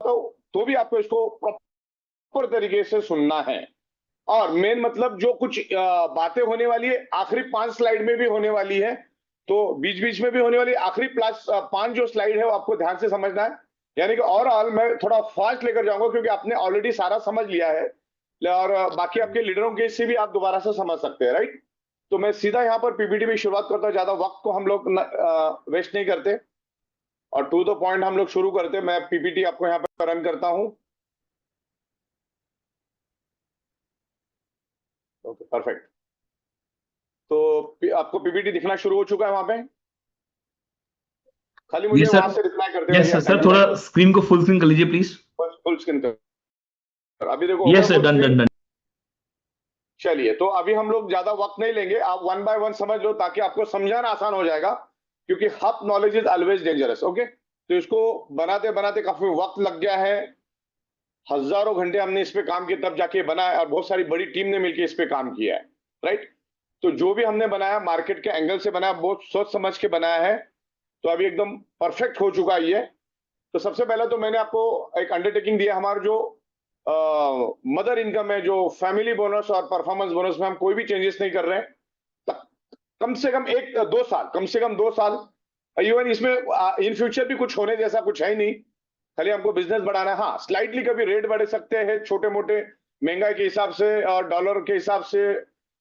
तो भी आपको इसको प्रॉपर तरीके से सुनना है। और मेन मतलब जो कुछ बातें होने वाली है आखिरी 5 स्लाइड में भी होने वाली है, तो बीच बीच में भी होने वाली आखिरी प्लस 5 जो स्लाइड है वो आपको ध्यान से समझना है। यानी कि ओवरऑल मैं थोड़ा फास्ट लेकर जाऊंगा क्योंकि आपने ऑलरेडी सारा समझ लिया है, और बाकी आपके लीडरों के से भी आप दोबारा से समझ सकते हैं, राइट। तो मैं सीधा यहाँ पर पीपीटी में शुरुआत करता हूँ, ज्यादा वक्त को हम लोग वेस्ट नहीं करते और टू द पॉइंट हम लोग शुरू करते। मैं पीपीटी आपको यहाँ पर रन करता हूँ। Okay, perfect. तो आपको पीपीटी दिखना शुरू हो चुका है वहां पे? खाली मुझे वहां से रिप्लाई करते यस सर, थोड़ा स्क्रीन को फुल स्क्रीन कर लीजिए प्लीज। फुल स्क्रीन कर, अभी देखो। Yes sir, done done done. चलिए, तो अभी हम लोग ज्यादा वक्त नहीं लेंगे, आप वन बाय वन समझ लो ताकि आपको समझाना आसान हो जाएगा, क्योंकि half knowledge is always dangerous. Okay, तो इसको बनाते बनाते काफी वक्त लग गया है, हजारों घंटे हमने इस पे काम किया तब जाके बना है, और बहुत सारी बड़ी टीम ने मिलकर इस पे काम किया है, राइट। तो जो भी हमने बनाया मार्केट के एंगल से बनाया, बहुत सोच समझ के बनाया है, तो अभी एकदम परफेक्ट हो चुका है ये। तो सबसे पहले तो मैंने आपको एक अंडरटेकिंग दिया, हमारा जो मदर इनकम है, जो फैमिली बोनस और परफॉर्मेंस बोनस में हम कोई भी चेंजेस नहीं कर रहे हैं, कम से कम 1-2 साल, कम से कम 2 साल। इवन इसमें इन फ्यूचर भी कुछ होने जैसा कुछ है ही नहीं, खाली हमको बिजनेस बढ़ाना है। हाँ, स्लाइटली कभी रेट बढ़ सकते हैं, छोटे मोटे महंगाई के हिसाब से और डॉलर के हिसाब से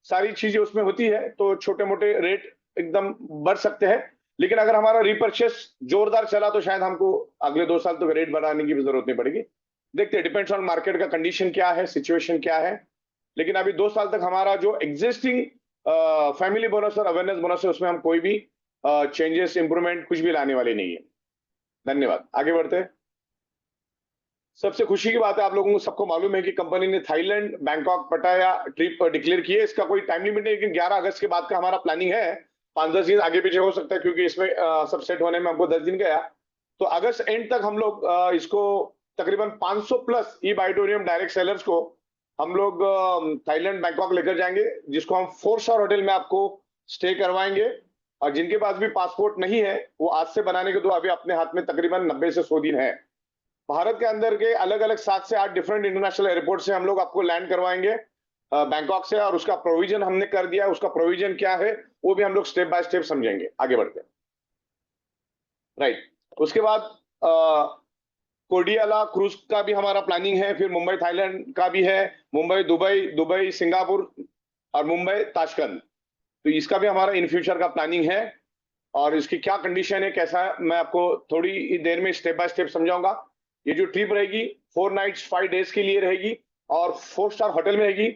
सारी चीजें उसमें होती है, तो छोटे मोटे रेट एकदम बढ़ सकते हैं। लेकिन अगर हमारा रिपर्चेस जोरदार चला तो शायद हमको अगले 2 साल तक रेट बढ़ाने की भी जरूरत नहीं पड़ेगी। देखते हैं, डिपेंड्स ऑन मार्केट का कंडीशन क्या है, सिचुएशन क्या है। लेकिन अभी 2 साल तक हमारा जो एग्जिस्टिंग फैमिली बोनस और अवेयरनेस बोनस है उसमें हम कोई भी चेंजेस, इंप्रूवमेंट कुछ भी लाने वाले नहीं है। धन्यवाद। आगे बढ़ते हैं। सबसे खुशी की बात है, आप लोगों को सबको मालूम है कि कंपनी ने थाईलैंड, बैंकॉक, पटाया ट्रिप डिक्लेयर की है। इसका कोई टाइम लिमिट नहीं, लेकिन 11 अगस्त के बाद का हमारा प्लानिंग है। 5-10 दिन आगे पीछे हो सकता है क्योंकि इसमें सब सेट होने में हमको 10 दिन गया। तो अगस्त एंड तक हम लोग इसको तकरीबन 500 प्लस ई बाइटोरियम डायरेक्ट सेलर्स को हम लोग थाईलैंड, बैंकॉक लेकर जाएंगे, जिसको हम 4 स्टार होटल में आपको स्टे करवाएंगे। और जिनके पास भी पासपोर्ट नहीं है वो आज से बनाने के, तो अभी अपने हाथ में तकरीबन 90 से 100 दिन है। भारत के अंदर के अलग अलग 7 से 8 डिफरेंट इंटरनेशनल एयरपोर्ट से हम लोग आपको लैंड करवाएंगे बैंकॉक से, और उसका प्रोविजन हमने कर दिया। उसका प्रोविजन क्या है वो भी हम लोग स्टेप बाय स्टेप समझेंगे। आगे बढ़ते हैं, राइट। उसके बाद कोडियाला क्रूज का भी हमारा प्लानिंग है, फिर मुंबई थाईलैंड का भी है, मुंबई दुबई, दुबई सिंगापुर और मुंबई ताशकंद। तो इसका भी हमारा इन फ्यूचर का प्लानिंग है, और इसकी क्या कंडीशन है, कैसा है, मैं आपको थोड़ी देर में स्टेप बाय स्टेप समझाऊंगा। ये जो ट्रिप रहेगी 4 नाइट्स 5 डेज के लिए रहेगी, और 4 स्टार होटल में रहेगी।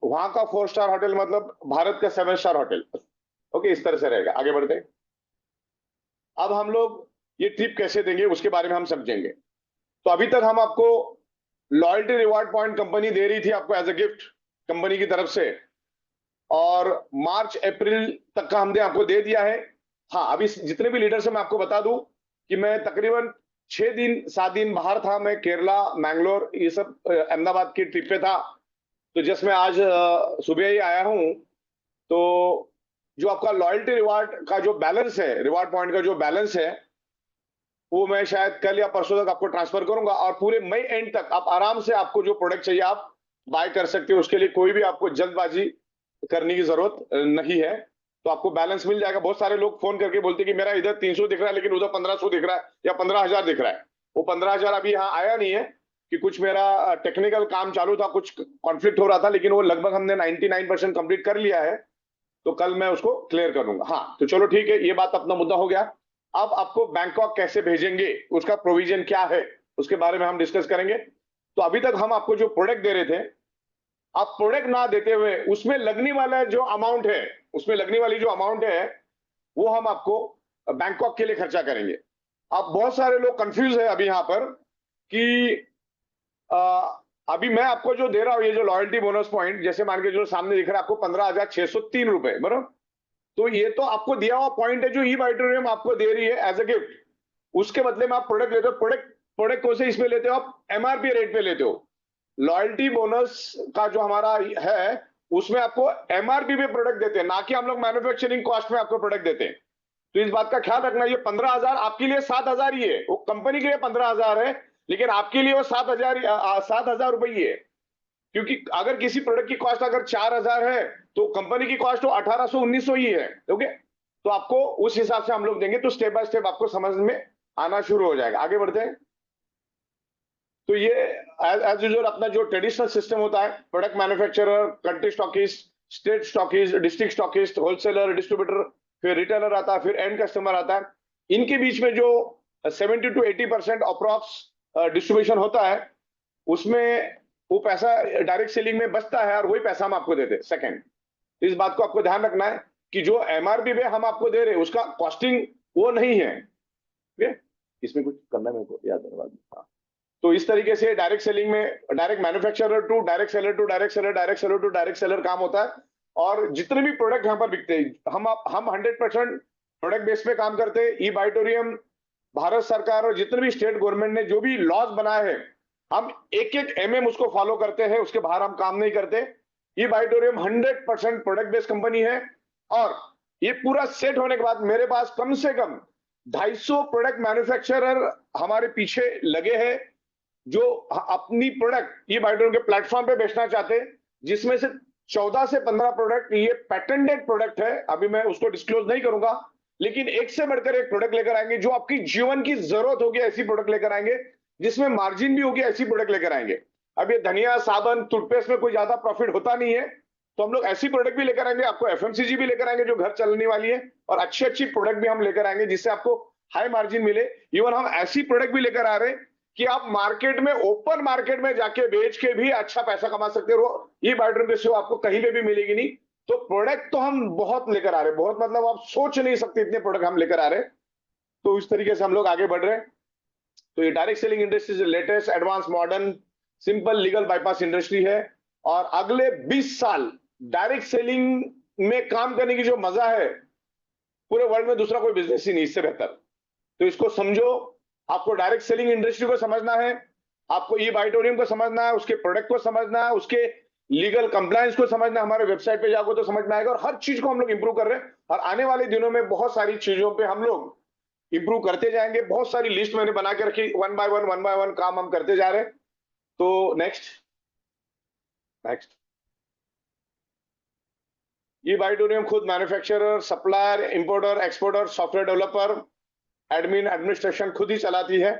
वहां का 4 स्टार होटल मतलब भारत का 7 स्टार होटल। ओके, इस तरह से रहेगा। आगे बढ़ते हैं। अब हम लोग ये ट्रिप कैसे देंगे उसके बारे में हम समझेंगे। तो अभी तक हम आपको लॉयल्टी रिवार्ड पॉइंट कंपनी दे रही थी आपको एज ए गिफ्ट कंपनी की तरफ से, और मार्च अप्रैल तक का हमने आपको दे दिया है। हाँ, अभी जितने भी लीडर से मैं आपको बता दूं कि मैं तकरीबन 6-7 दिन बाहर था, मैं केरला, मैंगलोर, ये सब अहमदाबाद की ट्रिप पे था। तो जस्ट मैं आज सुबह ही आया हूं। तो जो आपका लॉयल्टी रिवार्ड का जो बैलेंस है, रिवार्ड पॉइंट का जो बैलेंस है, वो मैं शायद कल या परसों तक आपको ट्रांसफर करूंगा, और पूरे मई एंड तक आप आराम से आपको जो प्रोडक्ट चाहिए आप बाय कर सकते हो। उसके लिए कोई भी आपको जल्दबाजी करने की जरूरत नहीं है, तो आपको बैलेंस मिल जाएगा। बहुत सारे लोग फोन करके बोलते कि मेरा इधर 300 दिख रहा है लेकिन उधर 1500 दिख रहा है या 15,000 दिख रहा है। वो 15,000 अभी यहाँ आया नहीं है कि कुछ मेरा टेक्निकल काम चालू था, कुछ कॉन्फ्लिक्ट हो रहा था, लेकिन वो लगभग हमने 99% कंप्लीट कर लिया है। तो कल मैं उसको क्लियर कर दूंगा। हाँ, तो चलो ठीक है, ये बात अपना मुद्दा हो गया। अब आपको बैंकॉक कैसे भेजेंगे, उसका प्रोविजन क्या है, उसके बारे में हम डिस्कस करेंगे। तो अभी तक हम आपको जो प्रोडक्ट दे रहे थे, आप प्रोडक्ट ना देते हुए उसमें लगने वाला जो अमाउंट है, उसमें लगने वाली जो अमाउंट है वो हम आपको बैंकॉक के लिए खर्चा करेंगे। अब बहुत सारे लोग कंफ्यूज है अभी यहाँ पर कि अभी मैं आपको जो दे रहा हूं, ये जो लॉयल्टी बोनस पॉइंट, जैसे मान के जो सामने दिख रहा है आपको 15,603 रुपए, बराबर। तो ये तो आपको दिया हुआ पॉइंट है जो ई बाइटोरियम आपको दे रही है एज ए गिफ्ट। उसके बदले में आप प्रोडक्ट लेते हो। प्रोडक्ट कौन से इसमें लेते हो आप? एमआरपी रेट पे लेते हो। लॉयल्टी बोनस का जो हमारा है उसमें आपको एमआरपी पे प्रोडक्ट देते हैं, ना कि हम लोग मैन्युफैक्चरिंग कॉस्ट में आपको प्रोडक्ट देते हैं। तो इस बात का ख्याल रखना, ये 15,000 आपके लिए 7,000 ही है, वो कंपनी के लिए 15,000 है, लेकिन आपके लिए वो 7,000 रुपये ही है। क्योंकि अगर किसी प्रोडक्ट की कॉस्ट अगर 4,000 है तो कंपनी की कॉस्ट तो 1,800-1,900 ही है। ओके, तो आपको उस हिसाब से हम लोग देंगे, तो स्टेप बाय स्टेप आपको समझ में आना शुरू हो जाएगा। आगे बढ़ते हैं। तो ये एज यूजुअल अपना जो ट्रेडिशनल सिस्टम होता है, product manufacturer, country stockist, state stockist, district stockist, wholesaler, distributor, फिर रिटेलर आता है, फिर एंड कस्टमर आता है। इनके बीच में जो 70 to 80% अप्रॉक्स डिस्ट्रीब्यूशन होता है, उसमें वो पैसा डायरेक्ट सेलिंग में बचता है और वही पैसा हम आपको देते हैं। सेकंड, इस बात को आपको ध्यान रखना है कि जो एमआरपी पे हम आपको दे रहे हैं उसका कॉस्टिंग वो नहीं है। इसमें कुछ करना है मेरे को याद है बाद में। हाँ, तो इस तरीके से डायरेक्ट सेलिंग में direct manufacturer to direct seller to direct seller, direct seller to direct seller काम होता है। और जितने भी प्रोडक्ट यहाँ पर बिकते हैं, हम 100% प्रोडक्ट बेस पे काम करते हैं। ई बाइटोरियम, भारत सरकार और जितने भी स्टेट गवर्नमेंट ने जो भी लॉज बनाए हैं, हम एक एक एमएम उसको फॉलो करते हैं, उसके बाहर हम काम नहीं करते। ई बाइटोरियम 100% प्रोडक्ट बेस्ड कंपनी है। और ये पूरा सेट होने के बाद मेरे पास कम से कम 250 प्रोडक्ट मैन्युफैक्चरर हमारे पीछे लगे हैं, जो अपनी प्रोडक्ट ई बाइटोरियम के प्लेटफॉर्म पे बेचना चाहते हैं, जिसमें से 14 से 15 प्रोडक्ट ये पेटेंटेड प्रोडक्ट है। अभी मैं उसको डिस्क्लोज नहीं करूंगा, लेकिन एक से बढ़कर एक प्रोडक्ट लेकर आएंगे, जो आपकी जीवन की जरूरत होगी ऐसी प्रोडक्ट लेकर आएंगे, जिसमें मार्जिन भी होगी ऐसी प्रोडक्ट लेकर आएंगे। अब ये धनिया, साबुन, टूथपेस्ट में कोई ज्यादा प्रॉफिट होता नहीं है, तो हम लोग ऐसी प्रोडक्ट भी लेकर आएंगे, आपको एफएमसीजी भी लेकर आएंगे जो घर चलने वाली है, और अच्छी अच्छी प्रोडक्ट भी हम लेकर आएंगे जिससे आपको हाई मार्जिन मिले। इवन हम ऐसी प्रोडक्ट भी लेकर आ रहे हैं कि आप मार्केट में, ओपन मार्केट में जाके बेच के भी अच्छा पैसा कमा सकते हो। ये बायोड्रम के सिवा आपको कहीं पे भी मिलेगी नहीं। तो प्रोडक्ट तो हम बहुत लेकर आ रहे हैं, बहुत मतलब आप सोच नहीं सकते इतने प्रोडक्ट हम लेकर आ रहे हैं। तो इस तरीके से हम लोग आगे बढ़ रहे हैं। तो ये direct selling industry latest, advance, modern, simple, legal bypass industry है। और अगले 20 साल डायरेक्ट सेलिंग में काम करने की जो मजा है, पूरे वर्ल्ड में दूसरा कोई बिजनेस ही नहीं इससे बेहतर। तो इसको समझो। आपको डायरेक्ट सेलिंग इंडस्ट्री को समझना है, आपको ई बाइटोरियम को समझना है, उसके प्रोडक्ट को समझना है, उसके लीगल कंप्लायंस को समझना है। हमारे वेबसाइट पे जाओगे तो समझ में आएगा। और हर चीज को हम लोग इंप्रूव कर रहे हैं, और आने वाले दिनों में बहुत सारी चीजों पे हम लोग इंप्रूव करते जाएंगे। बहुत सारी लिस्ट मैंने बना के रखी, वन बाय वन काम हम करते जा रहे हैं। तो नेक्स्ट ई बाइटोरियम खुद manufacturer, supplier, importer, exporter, software developer, admin, administration खुद ही चलाती है।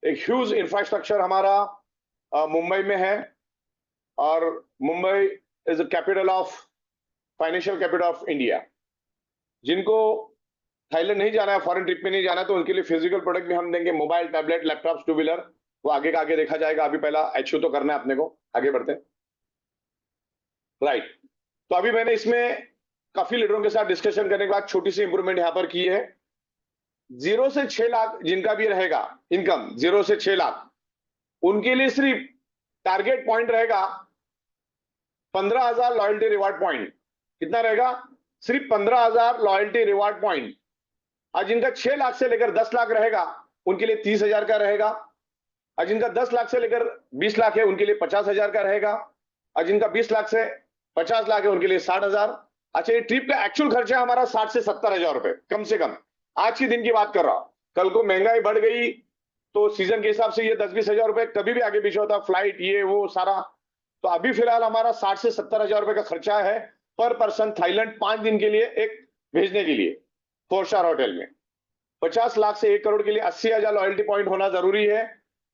एक ह्यूज इंफ्रास्ट्रक्चर हमारा मुंबई में है, और Mumbai is the capital of, financial capital of India. जिनको थाईलैंड नहीं जाना है, फॉरेन ट्रिप पे नहीं जाना है, तो उनके लिए फिजिकल प्रोडक्ट भी हम देंगे, mobile, tablet, laptop, two wheeler. वो आगे का आगे देखा जाएगा, अभी पहला एचयू तो करना है अपने को। आगे बढ़ते हैं। राइट, तो अभी मैंने इसमें काफी लीडरों के साथ डिस्कशन करने के बाद छोटी सी इंप्रूवमेंट यहां पर की है। 0 से 6 लाख जिनका भी रहेगा इनकम, 0 से 6 लाख, उनके लिए सिर्फ टारगेट पॉइंट रहेगा 15,000 लॉयल्टी रिवार्ड पॉइंट। कितना रहेगा? सिर्फ 15,000 लॉयल्टी रिवार्ड पॉइंट। और जिनका 6 लाख से लेकर 10 लाख रहेगा उनके लिए 30,000 का रहेगा। और जिनका 10 लाख से लेकर 20 लाख है उनके लिए 50,000 का रहेगा। और जिनका 20 लाख से 50 लाख है उनके लिए 60,000। अच्छा, ये ट्रिप का एक्चुअल खर्चा हमारा 60 से 70,000 रुपए कम से कम। आज के दिन की बात कर रहा हूं, कल को महंगाई बढ़ गई तो सीजन के हिसाब से ये 10-20 हजार रुपए कभी भी आगे पीछे होता, फ्लाइट ये वो सारा। तो अभी फिलहाल हमारा 60 से 70,000 रुपए का खर्चा है पर पर्सन थाईलैंड 5 दिन के लिए एक भेजने के लिए 4 स्टार होटल में। 50 लाख से 1 करोड़ के लिए 80,000 लॉयल्टी पॉइंट होना जरूरी है।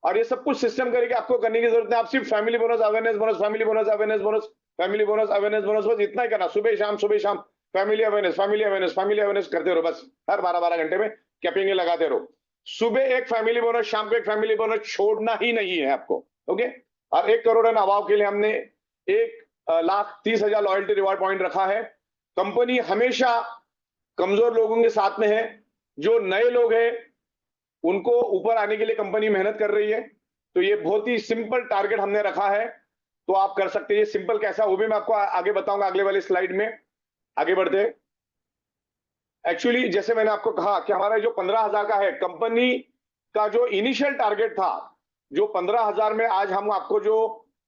और ये सब कुछ सिस्टम करके आपको करने की जरूरत नहीं। आप सिर्फ family bonus, awareness bonus, family bonus, awareness bonus, family bonus, awareness bonus, बस इतना ही करना। सुबह शाम family awareness, family awareness, family awareness करते रहो। बस हर 12-12 घंटे में कैपिंग लगाते रहो। सुबह एक फैमिली बोनस, शाम को एक फैमिली बोनस छोड़ना ही नहीं है आपको। ओके, और 1 करोड़ एंड अबाव के लिए हमने 1,30,000 लॉयल्टी रिवार्ड पॉइंट रखा है। कंपनी हमेशा कमजोर लोगों के साथ में है। जो नए लोग हैं उनको ऊपर आने के लिए कंपनी मेहनत कर रही है। तो ये बहुत ही सिंपल टारगेट हमने रखा है, तो आप कर सकते हैं। ये सिंपल कैसा, वो भी मैं आपको आगे बताऊंगा अगले वाली स्लाइड में। आगे बढ़ते हैं। एक्चुअली जैसे मैंने आपको कहा कि हमारा जो 15,000 का है, कंपनी का जो इनिशियल टारगेट था, जो 15,000 में आज हम आपको जो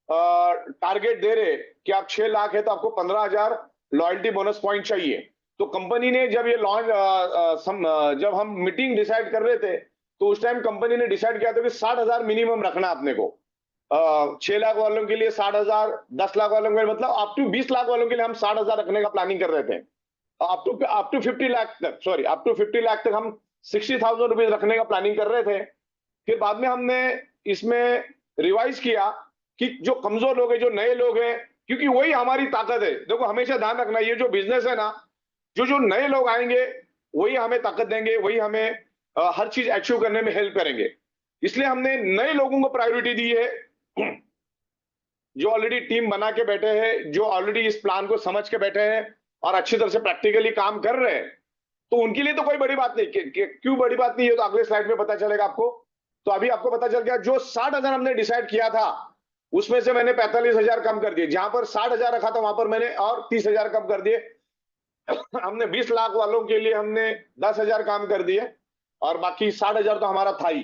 टारगेट दे रहे कि आप 6 लाख है तो आपको 15,000 लॉयल्टी बोनस पॉइंट चाहिए। तो कंपनी ने जब ये लॉन्च जब हम मीटिंग डिसाइड कर रहे थे, तो उस टाइम कंपनी ने डिसाइड किया था कि 60,000 मिनिमम रखना अपने को। 6 लाख वालों के लिए 60,000, 10 लाख वालों के लिए, मतलब अप टू 20 लाख वालों के लिए हम 60,000 रखने का प्लानिंग कर रहे थे। अप टू 50 लाख तक, सॉरी, अप टू 50 लाख तक हम 60,000 रुपीज रखने का प्लानिंग कर रहे थे। फिर बाद में हमने इसमें रिवाइज किया कि जो कमजोर लोग हैं, जो नए लोग हैं, क्योंकि वही हमारी ताकत है। देखो, हमेशा ध्यान रखना, ये जो बिजनेस है ना, जो नए लोग आएंगे वही हमें ताकत देंगे, वही हमें हर चीज अचीव करने में हेल्प करेंगे। इसलिए हमने नए लोगों को प्रायोरिटी दी है, जो ऑलरेडी टीम बना के बैठे हैं, जो ऑलरेडी इस प्लान को समझ के बैठे हैं और अच्छी तरह से प्रैक्टिकली काम कर रहे हैं। तो उनके लिए तो कोई बड़ी बात नहीं। क्यों बड़ी बात नहीं है, तो अगले स्लाइड में पता चलेगा आपको। तो अभी आपको पता चल गया, जो 60,000 हमने डिसाइड किया था, उसमें से मैंने 45,000 कम कर दिए। जहां पर 60,000 रखा था, वहां पर मैंने और 30,000 कम कर दिए। हमने 20 लाख वालों के लिए हमने 10,000 काम कर दिए, और बाकी 60,000 तो हमारा था ही।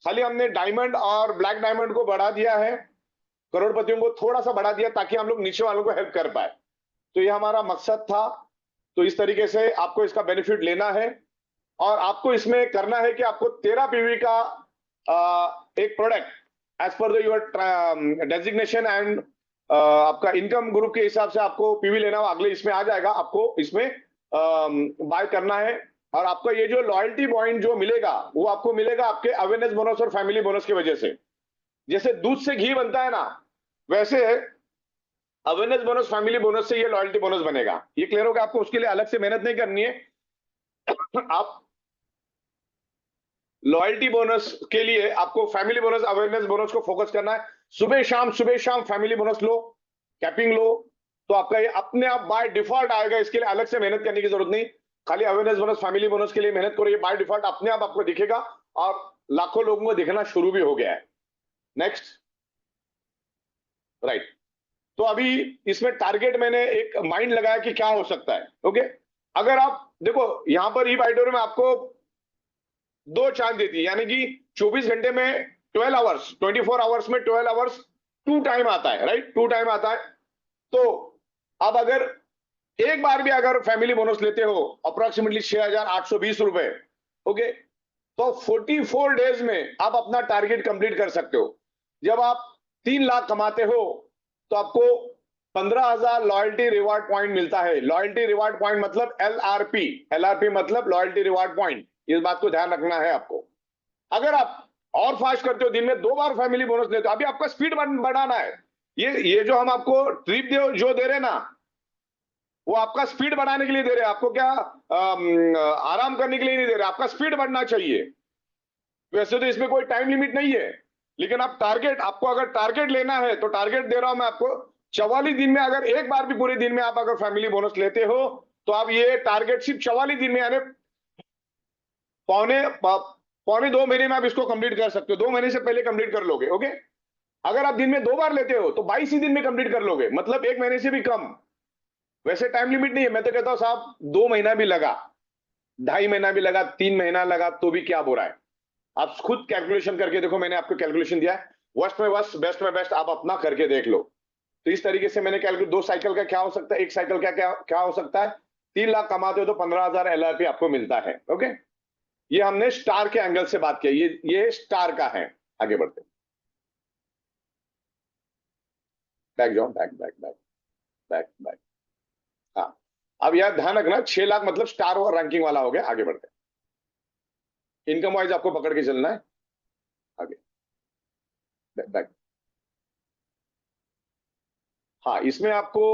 खाली हमने डायमंड और ब्लैक डायमंड को बढ़ा दिया है, करोड़पतियों को थोड़ा सा बढ़ा दिया, ताकि हम लोग नीचे वालों को हेल्प कर पाए। तो ये हमारा मकसद था। तो इस तरीके से आपको इसका बेनिफिट लेना है, और आपको इसमें करना है कि आपको 13 पीवी का एक product as per your designation and आपका इनकम ग्रुप के हिसाब से आपको पीवी लेना हो। अगले इसमें आ जाएगा, आपको इसमें बाय करना है। और आपका ये जो लॉयल्टी पॉइंट जो मिलेगा, वो आपको मिलेगा आपके अवेयरनेस बोनस और फैमिली बोनस की वजह से। जैसे दूध से घी बनता है ना, वैसे अवेयरनेस बोनस, फैमिली बोनस से ये लॉयल्टी बोनस बनेगा। ये क्लियर होगा आपको? उसके लिए अलग से मेहनत नहीं करनी है। आप लॉयल्टी बोनस के लिए आपको फैमिली बोनस, अवेयरनेस बोनस को फोकस करना है। सुबह शाम फैमिली बोनस लो, कैपिंग लो, तो आपका ये अपने आप बाय डिफॉल्ट आएगा। इसके लिए अलग से मेहनत करने की जरूरत नहीं। खाली अवेयरनेस बोनस, फैमिली बोनस के लिए मेहनत करो, ये बाय डिफॉल्ट अपने आप आपको दिखेगा, और लाखों लोगों को दिखना शुरू भी हो गया है। Next, right. तो अभी इसमें टारगेट मैंने एक माइंड लगाया कि क्या हो सकता है। ओके, अगर आप देखो, यहां पर ई बाइटोर में आपको 2 चांस देती है, यानी कि 24 घंटे में 12 आवर्स, 24 आवर्स में 12 आवर्स 2 टाइम आता है, राइट? 2 टाइम आता है। तो अब अगर एक बार भी अगर फैमिली बोनस लेते हो अप्रोक्सीमेटली 6,820 रुपए, ओके, तो 44 डेज में आप अपना टारगेट कंप्लीट कर सकते हो। जब आप 3 लाख कमाते हो, तो आपको 15,000 लॉयल्टी रिवार्ड पॉइंट मिलता है। लॉयल्टी रिवार्ड पॉइंट मतलब LRP। LRP मतलब लॉयल्टी रिवार्ड पॉइंट। इस बात को ध्यान रखना है आपको। अगर आप और फास्ट करते हो, दिन में 2 बार फैमिली बोनस लेते हो, अभी आपका स्पीड बढ़ाना है। ये जो हम आपको ट्रिप जो दे रहे हैं ना, वो आपका स्पीड बढ़ाने के लिए दे रहे हैं। आपको क्या आराम करने के लिए नहीं दे रहे, आपका स्पीड बढ़ना चाहिए। वैसे तो इसमें कोई टाइम लिमिट नहीं है, लेकिन आप टारगेट, आपको अगर टारगेट लेना है, तो टारगेट दे रहा हूं मैं आपको। 44 दिन में अगर एक बार भी पूरे दिन में आप अगर फैमिली बोनस लेते हो, तो आप ये टारगेट सिर्फ 44 दिन में, यानी पौने 2 महीने में आप इसको कंप्लीट कर सकते हो। 2 महीने से पहले कंप्लीट कर लोगे। ओके, अगर आप दिन में 2 बार लेते हो, तो 22 ही दिन में कंप्लीट कर लोगे, मतलब 1 महीने से भी कम। वैसे टाइम लिमिट नहीं है। मैं तो कहता हूं साहब, 2 महीना भी लगा, 2.5 महीना भी लगा, 3 महीना लगा, तो भी क्या बुरा है। आप खुद कैलकुलेशन करके देखो, मैंने आपको कैलकुलेशन दिया है। वर्स्ट में वर्स्ट, बेस्ट में बेस्ट, आप अपना करके देख लो। तो इस तरीके से मैंने कैलकुलेट, 2 साइकिल का क्या हो सकता है, 1 साइकिल का क्या हो सकता है। 3 लाख कमाते हो तो 15,000 LRP आपको मिलता है। ओके, ये हमने स्टार के एंगल से बात किया, ये स्टार का है। आगे बढ़ते, बैक जाओ, back back back back back. हाँ, अब यार ध्यान रखना, 6 लाख मतलब स्टार और रैंकिंग वाला हो गया। आगे बढ़ते, इनकम वाइज आपको पकड़ के चलना है। आगे बैक बैक। हाँ, इसमें आपको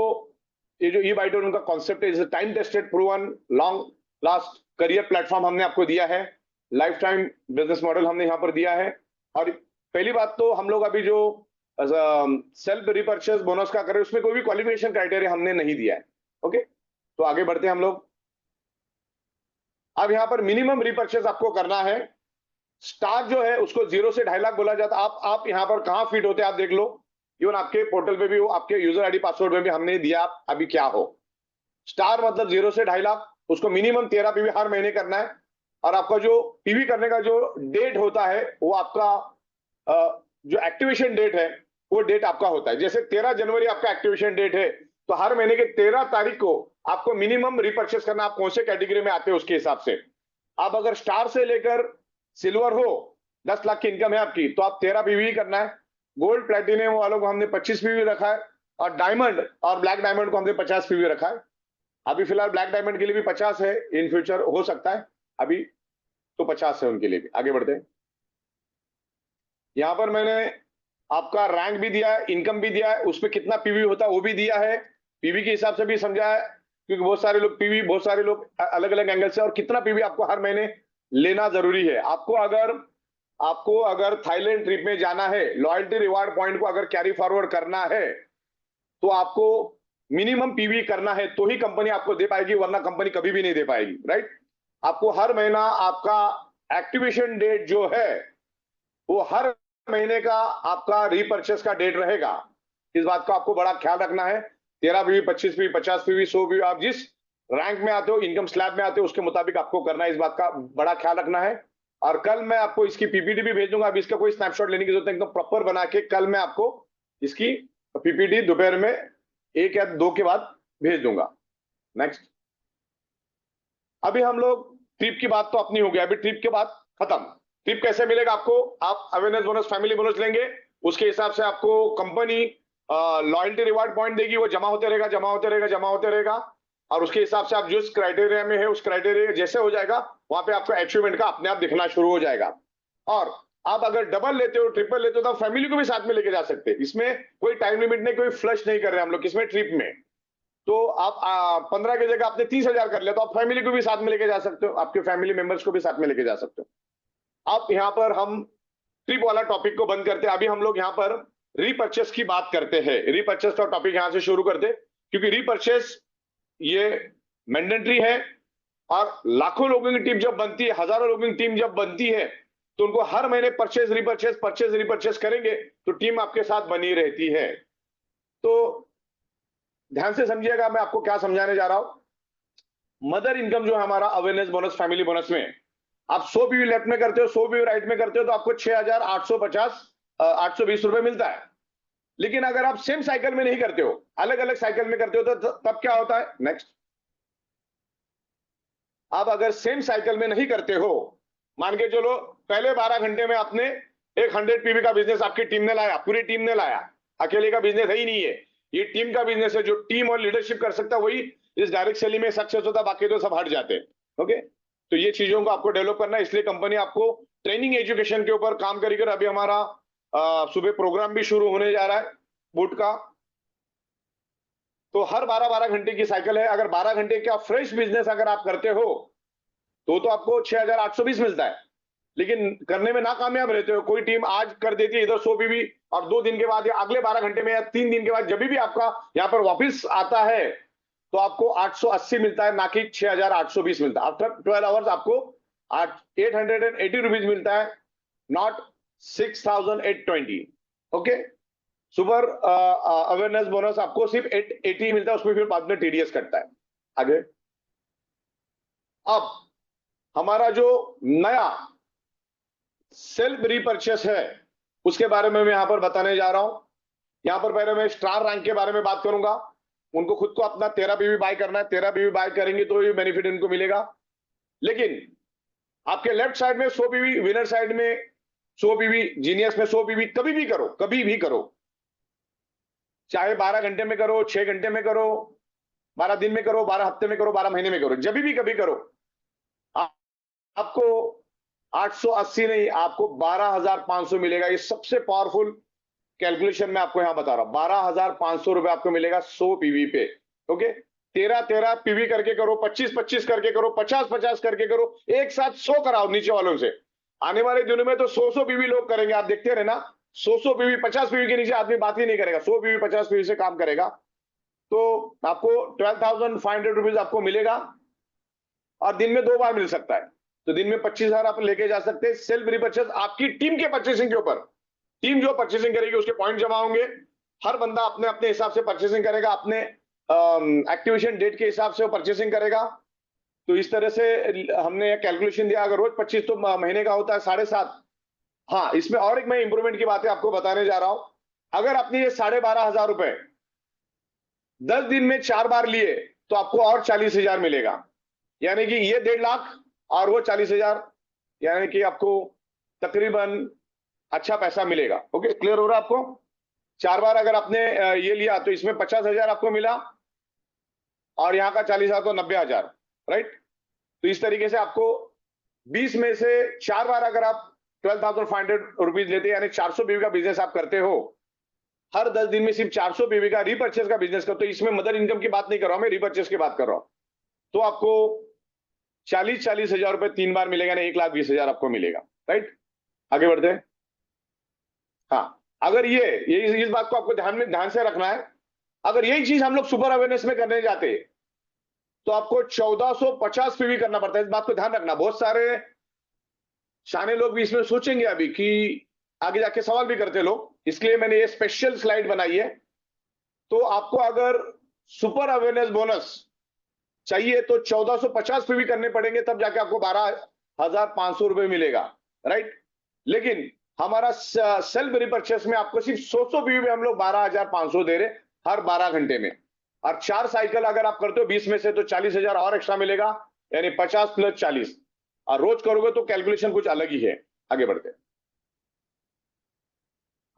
ये जो ई बाइटोर उनका कॉन्सेप्ट है, time tested, proven, long last career platform हमने आपको दिया है। लाइफ टाइम बिजनेस मॉडल हमने यहाँ पर दिया है। और पहली बात तो हम लोग अभी जो सेल्फ रिपर्चेस बोनस का करें, उसमें कोई भी क्वालिफिकेशन क्राइटेरिया हमने नहीं दिया है। ओके, तो आगे बढ़ते हैं हम लोग। अब यहाँ पर मिनिमम रिपर्चेस आपको करना है। स्टार जो है उसको 0 से 2.5 लाख बोला जाता है। आप यहाँ पर कहाँ फिट होते हैं आप देख लो। इवन आपके पोर्टल पे भी वो आपके यूजर आईडी पासवर्ड में भी हमने दिया, अभी क्या हो। स्टार मतलब 0 से 2.5 लाख, उसको मिनिमम 13 पीवी हर महीने करना है। और आपका जो पीवी करने का जो डेट होता है, वो आपका जो एक्टिवेशन डेट है, वो डेट आपका होता है। जैसे 13 जनवरी आपका एक्टिवेशन डेट है, तो हर महीने के 13 तारीख को आपको मिनिमम रिपर्चेस करना, आप कौन से कैटेगरी में आते हो उसके हिसाब से। आप अगर स्टार से लेकर सिल्वर हो, 10 लाख की इनकम है आपकी, तो आप 13 पीवी करना है। गोल्ड प्लेटिनम वालों को हमने 25 पीवी रखा है, और डायमंड और ब्लैक डायमंड को हमने 50 पीवी रखा है। अभी फिलहाल ब्लैक डायमंड के लिए भी 50 है, इन फ्यूचर हो सकता है, अभी तो 50 है उनके लिए भी। आगे बढ़ते हैं। यहां पर मैंने आपका रैंक भी दिया है, इनकम भी दिया है, उसमें कितना पीवी होता है वो भी दिया है, पीवी के हिसाब से भी समझा है, क्योंकि बहुत सारे लोग पीवी, बहुत सारे लोग अलग अलग एंगल से, और कितना पीवी आपको हर महीने लेना जरूरी है। आपको अगर थाईलैंड ट्रिप में जाना है, लॉयल्टी रिवार्ड पॉइंट को अगर कैरी फॉरवर्ड करना है, तो आपको मिनिमम पीवी करना है, तो ही कंपनी आपको दे पाएगी, वरना कंपनी कभी भी नहीं दे पाएगी, राइट। आपको हर महीना आपका एक्टिवेशन डेट जो है वो हर महीने का आपका रीपर्चेस का डेट रहेगा। इस बात का आपको बड़ा ख्याल रखना है। 13 पीवी, 25 पीवी, 50 पीवी, 100 पीवी, आप जिस रैंक में आते हो, इनकम स्लैब में आते हो, उसके मुताबिक आपको करना है, इस बात का बड़ा ख्याल रखना है। और कल मैं आपको इसकी पीपीटी भी भेज दूंगा, अभी इसका कोई स्नैपशॉट लेने की जरूरत नहीं, एकदम प्रॉपर बना के कल मैं आपको इसकी पीपीटी दोपहर में 1 या 2 के बाद भेज दूंगा। नेक्स्ट। अभी हम लोग ट्रिप की बात तो अपनी हो गया, अभी ट्रिप के बाद खत्म। ट्रिप कैसे मिलेगा आपको? आप अवेयरनेस बोनस, फैमिली बोनस लेंगे, उसके हिसाब से आपको कंपनी लॉयल्टी रिवार्ड पॉइंट देगी, वो जमा होते रहेगा, जमा होते रहेगा, जमा होते रहेगा, और उसके हिसाब से आप जिस क्राइटेरिया में है उस क्राइटेरिया जैसे हो जाएगा, वहां पे आपको अचीवमेंट का अपने आप दिखना शुरू हो जाएगा। और आप अगर डबल लेते हो, ट्रिपल लेते हो, तो फैमिली को भी साथ में लेके जा सकते हैं। इसमें कोई टाइम लिमिट नहीं, कोई फ्लश नहीं कर रहे हम लोग इसमें ट्रिप में। तो आप 15 की जगह आपने 30,000 कर लिया, तो आप फैमिली को भी साथ में लेके जा सकते हो, आपके फैमिली मेंबर्स को भी साथ में लेके जा सकते हो। अब यहाँ पर हम ट्रिप वाला टॉपिक को बंद करते हैं, अभी हम लोग यहाँ पर रीपर्चेस की बात करते हैं। रीपर्चेस का टॉपिक यहाँ से शुरू करते, क्योंकि रीपर्चेस ये मैंडेटरी है, और लाखों लोगों की टीम जब बनती है, हजारों लोगों की टीम जब बनती है, तो उनको हर महीने परचेज रिपर्चेस करेंगे, तो टीम आपके साथ बनी रहती है। तो ध्यान से समझिएगा, मैं आपको क्या समझाने जा रहा हूं। मदर इनकम जो है हमारा अवेयरनेस बोनस, फैमिली बोनस में, आप 100 पीवी लेफ्ट में करते हो, 100 पीवी राइट में करते हो, तो आपको 820 रुपए मिलता है। लेकिन अगर आप सेम साइकिल में नहीं करते हो, अलग अलग साइकिल में करते हो, तो तब क्या होता है? नेक्स्ट। आप अगर सेम साइकिल में नहीं करते हो, मान के चलो पहले 12 घंटे में आपने एक 100 पीवी का बिजनेस आपकी टीम ने लाया, पूरी टीम ने लाया, अकेले का बिजनेस है ही नहीं है, ये टीम का बिजनेस है। जो टीम और लीडरशिप कर सकता है वही इस डायरेक्ट सेलिंग में सक्सेस होता है, बाकी तो सब हट जाते हैं। ओके, तो ये चीजों को आपको डेवलप करना है, इसलिए कंपनी आपको ट्रेनिंग एजुकेशन के ऊपर काम करेगी। अभी हमारा सुबह प्रोग्राम भी शुरू होने जा रहा है बूट का, तो हर 12-12 घंटे की साइकिल है। अगर 12 घंटे का फ्रेश बिजनेस अगर आप करते हो, तो आपको 6,820 मिलता है, लेकिन करने में नाकामयाब रहते हो। कोई टीम आज कर देती है इधर 100 पीवी, और 2 दिन के बाद या अगले 12 घंटे में या 3 दिन के बाद जब भी आपका यहाँ पर वापस आता है, तो आपको 880 मिलता है, ना कि 6,820 मिलता है। आफ्टर 12 आवर्स आपको 880 रुपीज मिलता है, not 6,820। Okay, super awareness bonus आपको सिर्फ 880 मिलता है, उसमें फिर बाद में टीडीएस कटता है। आगे, अब हमारा जो नया सेल्फ रीपर्चेस है उसके बारे में मैं यहां पर बताने जा रहा हूं। यहां पर पहले मैं स्टार रैंक के बारे में बात करूंगा। उनको खुद को अपना 13 पीवी बाय करना है, 13 पीवी बाय करेंगे तो ये बेनिफिट इनको मिलेगा। लेकिन आपके लेफ्ट साइड में 100 पीवी, विनर साइड में 100 पीवी, जीनियस में 100 पीवी, कभी भी करो, कभी भी करो, चाहे 12 घंटे में करो, 6 घंटे में करो, 12 दिन में करो, 12 हफ्ते में करो, 12 महीने में करो, जब भी कभी करो, आपको 880 नहीं, आपको 12,500 मिलेगा। ये सबसे पावरफुल कैलकुलेशन मैं आपको यहां बता रहा हूं। 12,500 रुपए आपको मिलेगा 100 पीवी पे। ओके, 13-13 पीवी करके करो, 25-25 करके करो, 50-50 करके करो, एक साथ 100 कराओ नीचे वालों से। आने वाले दिनों में तो 100-100 पीवी लोग करेंगे, आप देखते रहना। 100-100 पीवी, 50 पीवी के नीचे आदमी बात ही नहीं करेगा, 100 पीवी 50 पीवी से काम करेगा। तो आपको 12,500 रुपीज आपको मिलेगा, और दिन में 2 बार मिल सकता है। तो दिन में 25,000 आप लेके जा सकते हैं। सेल्फ रिपर्चेस आपकी टीम के परचेसिंग के ऊपर, टीम जो परचेसिंग करेगी उसके पॉइंट जमा होंगे। हर बंदा अपने अपने हिसाब से परचेसिंग करेगा, अपने एक्टिवेशन डेट के हिसाब से वो परचेसिंग करेगा। तो इस तरह से हमने कैलकुलेशन दिया। अगर रोज 25 तो महीने का होता है 7.5। हाँ, इसमें और एक मैं इंप्रूवमेंट की बातें आपको बताने जा रहा हूं। अगर आपने ये 12,500 रुपए 10 दिन में 4 बार लिए, तो आपको और 40,000 मिलेगा, यानी कि ये 1.5 लाख और वो 40,000, यानी कि आपको तकरीबन अच्छा पैसा मिलेगा। ओके, क्लियर हो रहा है आपको? 4 बार अगर आपने ये लिया तो इसमें 50,000 आपको मिला और यहाँ का 40,000 तो 90,000, राइट? तो इस तरीके से आपको 20 में से 4 बार अगर आप 12,500 रुपीज लेते हैं, यानी 400 बीवी का बिजनेस आप करते हो, हर 10 दिन में सिर्फ 400 बीवी का रीपर्चेस का बिजनेस करते हो, इसमें मदर इनकम की बात नहीं कर रहा हूं मैं, रीपर्चेस की बात कर रहा हूं, तो आपको 40,000 रुपए 3 बार मिलेगा ना, 1,20,000 आपको मिलेगा, राइट? आगे बढ़ते हैं। हाँ, अगर ये इस बात को आपको ध्यान से रखना है, अगर यही चीज हम लोग सुपर अवेयरनेस में करने जाते तो आपको 1450 पीवी करना पड़ता है। इस बात को ध्यान रखना। बहुत सारे शाने लोग भी इसमें सोचेंगे अभी कि आगे जाके सवाल भी करते लोग, इसलिए मैंने ये स्पेशल स्लाइड बनाई है। तो आपको अगर सुपर अवेयरनेस बोनस चाहिए तो 1450 पीवी करने पड़ेंगे, तब जाके आपको 12,500 रुपए मिलेगा, राइट? लेकिन हमारा सेल्फ रिपर्चेस में आपको सिर्फ 100 पीवी में हम लोग 12,500 दे रहे हर 12 घंटे में, और 4 साइकिल अगर आप करते हो 20 में से तो 40,000 और एक्स्ट्रा मिलेगा, यानी 50 + 40, और रोज करोगे तो कैलकुलेशन कुछ अलग ही है। आगे बढ़ते हैं।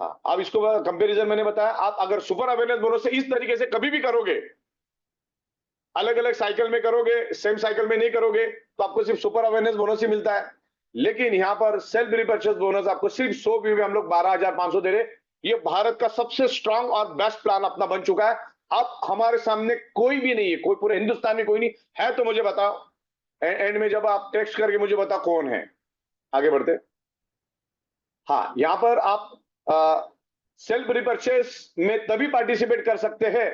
हाँ, अब इसको कंपैरिजन मैंने बताया। आप अगर सुपर अवेयरनेस बोनस से इस तरीके से कभी भी करोगे, अलग अलग साइकिल में करोगे, सेम साइकिल में नहीं करोगे, तो आपको सिर्फ सुपर अवेयरनेस बोनस ही मिलता है। लेकिन यहां पर सेल्फ रिपर्चेस बोनस आपको सिर्फ 100 पीवी हम लोग 12,500 दे रहे। ये भारत का सबसे स्ट्रांग और बेस्ट प्लान अपना बन चुका है। अब हमारे सामने कोई भी नहीं है, कोई पूरे हिंदुस्तान में कोई नहीं है, तो मुझे बताओ एंड में जब आप टेक्स्ट करके मुझे बताओ कौन है। आगे बढ़ते। हाँ, यहां पर आप सेल्फ रिपर्चेस में तभी पार्टिसिपेट कर सकते हैं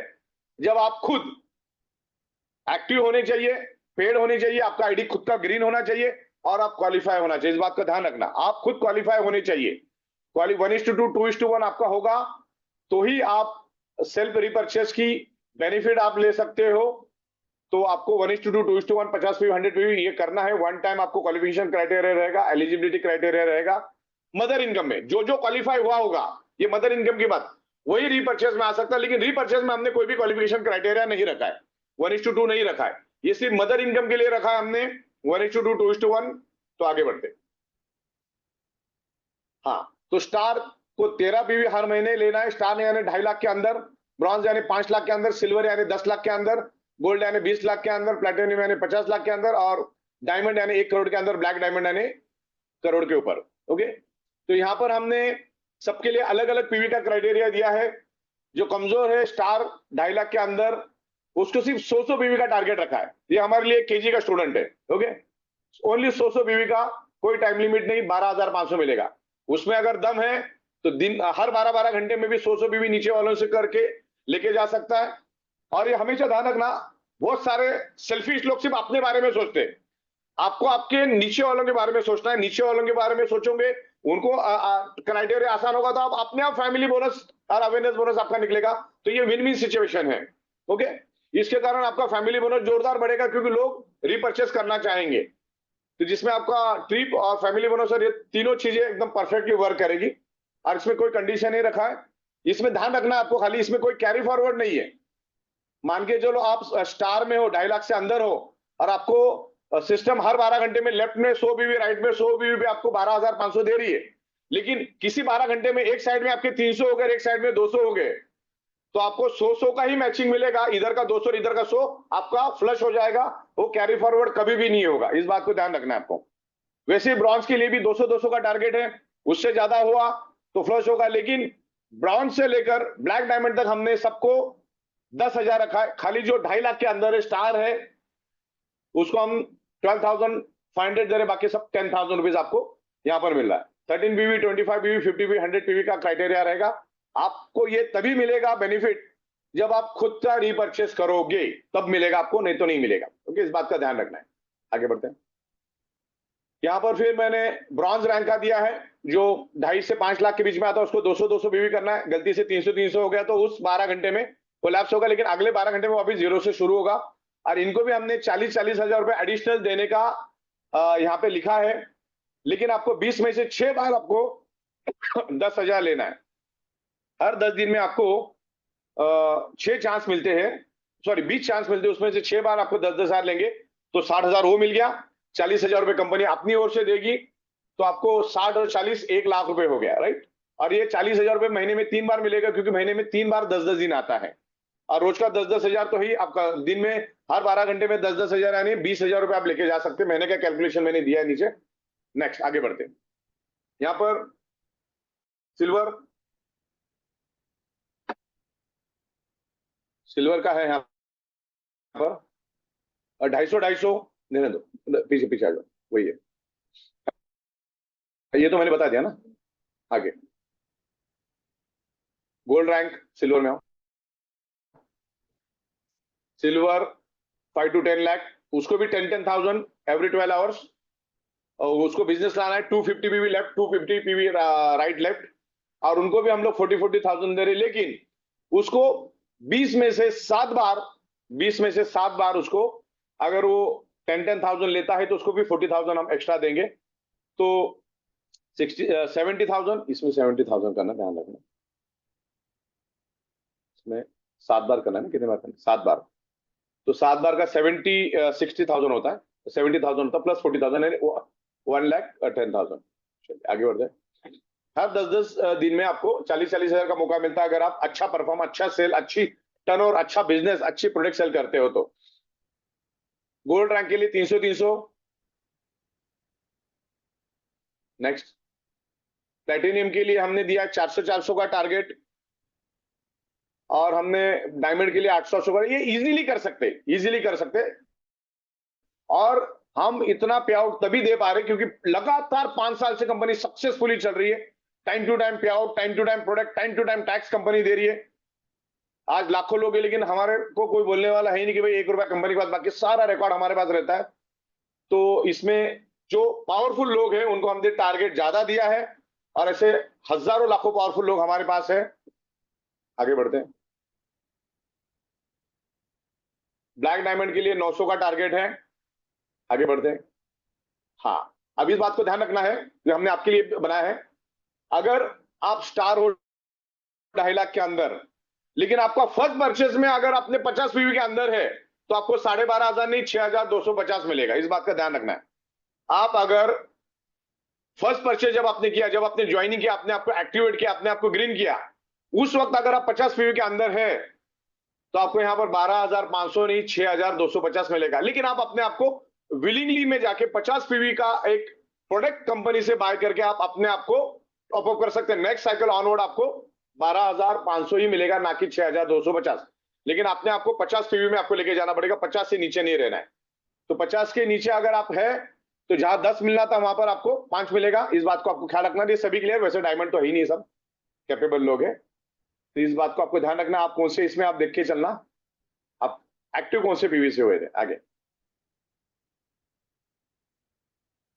जब आप खुद एक्टिव होने चाहिए, पेड होनी चाहिए, आपका आईडी खुद का ग्रीन होना चाहिए, और आप क्वालिफाई होना चाहिए। इस बात का ध्यान रखना, आप खुद क्वालिफाई होने चाहिए। 1:2, 2:1 आपका होगा तो ही आप सेल्फ रिपर्चेस की बेनिफिट आप ले सकते हो। तो आपको 1:2, 2:1, 50 पीवी, 100 पीवी ये करना है। वन टाइम आपको क्वालिफिकेशन क्राइटेरिया रहेगा, एलिजिबिलिटी क्राइटेरिया रहेगा। मदर इनकम में जो जो क्वालिफाई हुआ होगा, ये मदर इनकम की बात, वही रीपर्चेस में आ सकता है। लेकिन रीपर्चेस में हमने कोई भी क्वालिफिकेशन क्राइटेरिया नहीं रखा है, 1:2 नहीं रखा है, ये सिर्फ मदर इनकम के लिए रखा है हमने 1:2, 2:1। तो आगे बढ़ते। हाँ, तो स्टार को 13 पीवी हर महीने लेना है। स्टार यानी 2.5 लाख के अंदर, ब्रॉन्ज यानी 5 लाख के अंदर, सिल्वर यानी 10 लाख के अंदर, गोल्ड यानी 20 लाख के अंदर, प्लेटिनम यानी 50 लाख के अंदर, और डायमंड यानी 1 करोड़ के अंदर, ब्लैक डायमंड यानी करोड़ के ऊपर। ओके, तो यहां पर हमने सबके लिए अलग अलग पीवी का क्राइटेरिया दिया है। जो कमजोर है स्टार 2.5 लाख के अंदर, उसको सिर्फ 100 पीवी का टारगेट रखा है। ये हमारे लिए केजी का स्टूडेंट है। ओके, ओनली 100 पीवी का, कोई टाइम लिमिट नहीं, 12,500 मिलेगा। उसमें अगर दम है तो दिन हर 12-12 घंटे में भी 100 पीवी नीचे वालों से करके लेके जा सकता है। और ये हमेशा ध्यान रखना, बहुत सारे सेल्फिश लोग सिर्फ अपने बारे में सोचते हैं। आपको आपके नीचे वालों के बारे में सोचना है। नीचे वालों के बारे में सोचोगे, उनको क्राइटेरिया आसान होगा, तो आप अपने आप फैमिली बोनस और अवेयरनेस बोनस आपका निकलेगा। तो ये विन विन सिचुएशन है। ओके, इसके कारण आपका फैमिली बोनस जोरदार बढ़ेगा, क्योंकि लोग रिपर्चेस करना चाहेंगे। तो जिसमें आपका ट्रिप और फैमिली बोनस और ये तीनों चीजें एकदम परफेक्टली वर्क करेगी। और इसमें कोई कंडीशन नहीं रखा है। इसमें ध्यान रखना आपको, खाली इसमें कोई कैरी फॉरवर्ड नहीं है। मान के चलो आप स्टार में हो, 2.5 लाख से अंदर हो, और आपको सिस्टम हर 12 घंटे में लेफ्ट में 100 पीवी, राइट में 100 पीवी पे आपको 12,500 दे रही है। लेकिन किसी 12 घंटे में एक साइड में आपके 300 हो गए, एक साइड में 200 हो गए, तो आपको 100 का ही मैचिंग मिलेगा। इधर का 200, इधर का 100, आपका फ्लश हो जाएगा। वो कैरी फॉरवर्ड कभी भी नहीं होगा। इस बात को ध्यान रखना है आपको। वैसे ब्रॉन्ज के लिए भी 200-200 का टारगेट है, उससे ज्यादा हुआ तो फ्लश होगा। लेकिन ब्रॉन्ज से लेकर ब्लैक डायमंड तक हमने सबको 10,000 रखा है। खाली जो 2.5 लाख के अंदर स्टार है, उसको हम 12,500 दे रहे, बाकी सब 10,000 रुपीज आपको यहां पर मिल रहा है। 13 पीवी, 25 पीवी, 50 पीवी, 100 पीवी का क्राइटेरिया रहेगा। आपको ये तभी मिलेगा बेनिफिट जब आप खुद का रीपर्चेस करोगे, तब मिलेगा आपको, नहीं तो नहीं मिलेगा। ओके, इस बात का ध्यान रखना है। आगे बढ़ते हैं। यहां पर फिर मैंने ब्रॉन्ज रैंक का दिया है, जो 2.5 से 5 लाख के बीच में आता है, उसको 200-200 पीवी करना है। गलती से 300-300 हो गया तो उस 12 घंटे में कोलैप्स होगा, लेकिन अगले 12 घंटे में वापस जीरो से शुरू होगा। और इनको भी हमने 40-40 हजार रुपए एडिशनल देने का यहाँ पे लिखा है। लेकिन आपको 20 में से 6 बार आपको 10,000 लेना है। हर 10 दिन में आपको 6 चांस मिलते हैं। सॉरी 20 चांस मिलते हैं, उसमें से 6 बार आपको 10,000 लेंगे तो 60,000 वो मिल गया। 40,000 रुपए कंपनी अपनी ओर से देगी, तो आपको 60 और 40 1 लाख रुपए हो गया, राइट। और ये 40,000 रुपए महीने में 3 बार मिलेगा, क्योंकि महीने में 3 बार 10-10 दिन आता है, और रोज का 10-10,000 तो ही आपका दिन में हर 12 घंटे में 10-10,000 यानी 20,000 रुपए आप लेके जा सकते हैं। महीने का कैलकुलेशन मैंने दिया है नीचे। नेक्स्ट आगे बढ़ते हैं। यहाँ पर सिल्वर का है यहाँ पर 250 देने दो, पीछे पीछे आ जाओ, वही है, ये तो मैंने बता दिया ना। आगे गोल्ड रैंक सिल्वर में आओ। सिल्वर 5 to 10 लाख, उसको भी 10,000 एवरी 12 आवर्स, और उसको बिजनेस लाना है। 250 PV left, 250 PV right left, और उनको भी हम लोग 40,000 दे रहे, लेकिन उसको 20 में से 7 बार उसको अगर वो 10,000 लेता है तो उसको भी 40,000 हम एक्स्ट्रा देंगे, तो 70,000। इसमें 70,000 करना, ध्यान रखना, इसमें 7 बार करना है ना, कितने बार करना है? 7 बार, तो 7 बार का 60,000 होता है, 70,000 होता है प्लस 40,000 यानी 1,10,000। चलिए आगे बढ़ते हैं। हर 10-10 दिन में आपको 40,000 का मौका मिलता है, अगर आप अच्छा परफॉर्म, अच्छा सेल, अच्छी टर्नओवर, अच्छा बिजनेस, अच्छी प्रोडक्ट सेल करते हो तो। गोल्ड रैंक के लिए 300-300। नेक्स्ट प्लेटिनियम के लिए हमने दिया 400-400 का टारगेट, और हमने डायमंड के लिए 800-800 का। ये इजीली कर सकते, और हम इतना पे आउट तभी दे पा रहे क्योंकि लगातार 5 साल से कंपनी सक्सेसफुली चल रही है। Time to time payout, time to time product, time to time tax company दे रही है। आज लाखों लोग हैं, लेकिन हमारे को कोई बोलने वाला है ही नहीं कि भाई 1 रुपया कंपनी के पास, बाकी सारा रिकॉर्ड हमारे पास रहता है। तो इसमें जो पावरफुल लोग हैं उनको हमने टारगेट ज्यादा दिया है, और ऐसे हजारों लाखों पावरफुल लोग हमारे पास है। आगे बढ़ते हैं। ब्लैक डायमंड के लिए 900 का टारगेट है। आगे बढ़ते हैं। हाँ, अब इस बात को ध्यान रखना है जो हमने आपके लिए बनाया है। अगर आप स्टार हो 2.5 लाख के अंदर, लेकिन आपका फर्स्ट परचेज में अगर आपने 50 पीवी के अंदर है, तो आपको 12,500 नहीं 6,250 मिलेगा। इस बात का ध्यान रखना है। आप अगर फर्स्ट परचेज जब आपने किया, जब आपने ज्वाइनिंग किया, आपने आपको एक्टिवेट किया, आपने आपको ग्रीन किया, उस वक्त अगर आप 50 पीवी के अंदर है, तो आपको यहां पर 12,500 नहीं 6,250 मिलेगा। लेकिन आप अपने आपको विलिंगली में जाके 50 पीवी का एक प्रोडक्ट कंपनी से बाय करके आप अपने आपको टॉप अप कर सकते हैं। नेक्स्ट साइकिल ऑनवर्ड आपको 12,500 ही मिलेगा, ना कि 6,250। लेकिन अपने आपको 50 पीवी में आपको लेके जाना पड़ेगा, 50 से नीचे नहीं रहना है। तो 50 के नीचे अगर आप है, तो जहां 10 मिलना था वहां पर आपको 5 मिलेगा। इस बात को आपको ख्याल रखना। ये सभी क्लियर? वैसे डायमंड तो है ही नहीं, सब कैपेबल लोग हैं, तो इस बात को आपको ध्यान रखना। आप कौन से इसमें आप देख के चलना, आप एक्टिव कौन से पीवी से हुए थे। आगे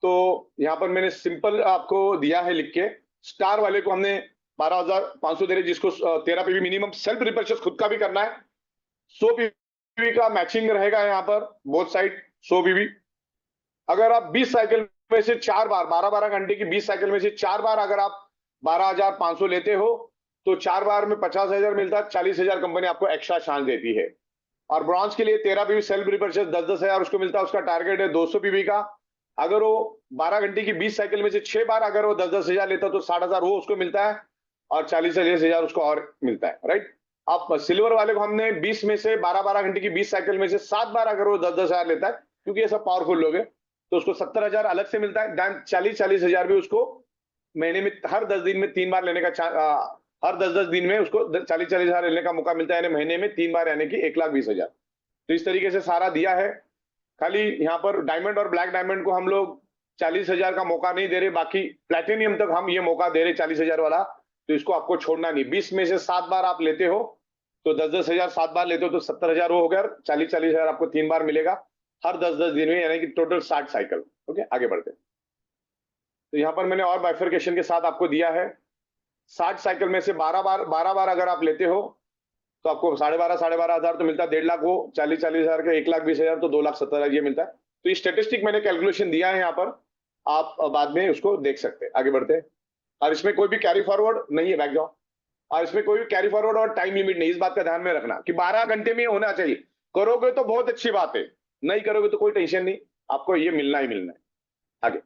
तो यहां पर मैंने सिंपल आपको दिया है लिख के। स्टार वाले को हमने 12,500 दे रहे, जिसको 13 पीवी मिनिमम सेल्फ रिपर्चेस खुद का भी करना है। 100 पीवी का मैचिंग रहेगा यहाँ पर बोथ साइड, 100 पीवी। अगर आप 20 साइकिल में से 4 बार, 12-12 घंटे की 20 साइकिल में से 4 बार अगर आप 12,500 लेते हो, तो 4 बार में 50,000 मिलता है, 40,000 कंपनी आपको एक्स्ट्रा चांस देती है। और ब्रॉन्ज के लिए 13 पीवी सेल्फ रिपर्चेस 10,000 उसको मिलता है। उसका टारगेट है 200 पीवी का। अगर वो 12 घंटे की 20 साइकिल में से 6 बार अगर वो 10,000 लेता है, तो 60,000 वो उसको मिलता है, और 40,000 उसको और मिलता है, राइट। आप सिल्वर वाले को हमने 20 में से 12-12 घंटे की 20 साइकिल में से 7 बार अगर वो 10,000 लेता है, क्योंकि ये सब पावरफुल लोग हैं, तो उसको 70,000 अलग से मिलता है। 40,000 भी उसको महीने में हर 10 दिन में 3 बार लेने का हर 10-10 दिन में उसको 40,000 लेने का मौका मिलता है, यानी महीने में 3 बार, यानी कि 1,20,000। तो इस तरीके से सारा दिया है। खाली यहाँ पर डायमंड और ब्लैक डायमंड को हम लोग 40,000 का मौका नहीं दे रहे, बाकी प्लेटिनियम तक हम ये मौका दे रहे 40,000 वाला। तो इसको आपको छोड़ना नहीं। 20 में से 7 बार आप लेते हो, तो 10,000 7 बार लेते हो तो 70,000 वो हो गया। 40,000 आपको 3 बार मिलेगा हर 10-10 दिन में, यानी कि टोटल 60 साइकिल। ओके, आगे बढ़ते। तो यहाँ पर मैंने और बाइफरकेशन के साथ आपको दिया है। 60 साइकिल में से 12 बार अगर आप लेते हो, तो आपको 12,500 तो मिलता है। 1.5 लाख वो 40,000 के 1,20,000 तो 2,70,000 ये मिलता है। तो ये स्टेटिस्टिक मैंने कैलकुलेशन दिया है यहाँ पर, आप बाद में उसको देख सकते हैं। आगे बढ़ते हैं। और इसमें कोई भी कैरी फॉरवर्ड नहीं है, बैक जाओ। और इसमें कोई भी कैरी फॉरवर्ड और टाइम लिमिट नहीं, इस बात का ध्यान में रखना कि 12 घंटे में होना चाहिए। करोगे तो बहुत अच्छी बात है, नहीं करोगे तो कोई टेंशन नहीं, आपको ये मिलना ही मिलना है। आगे,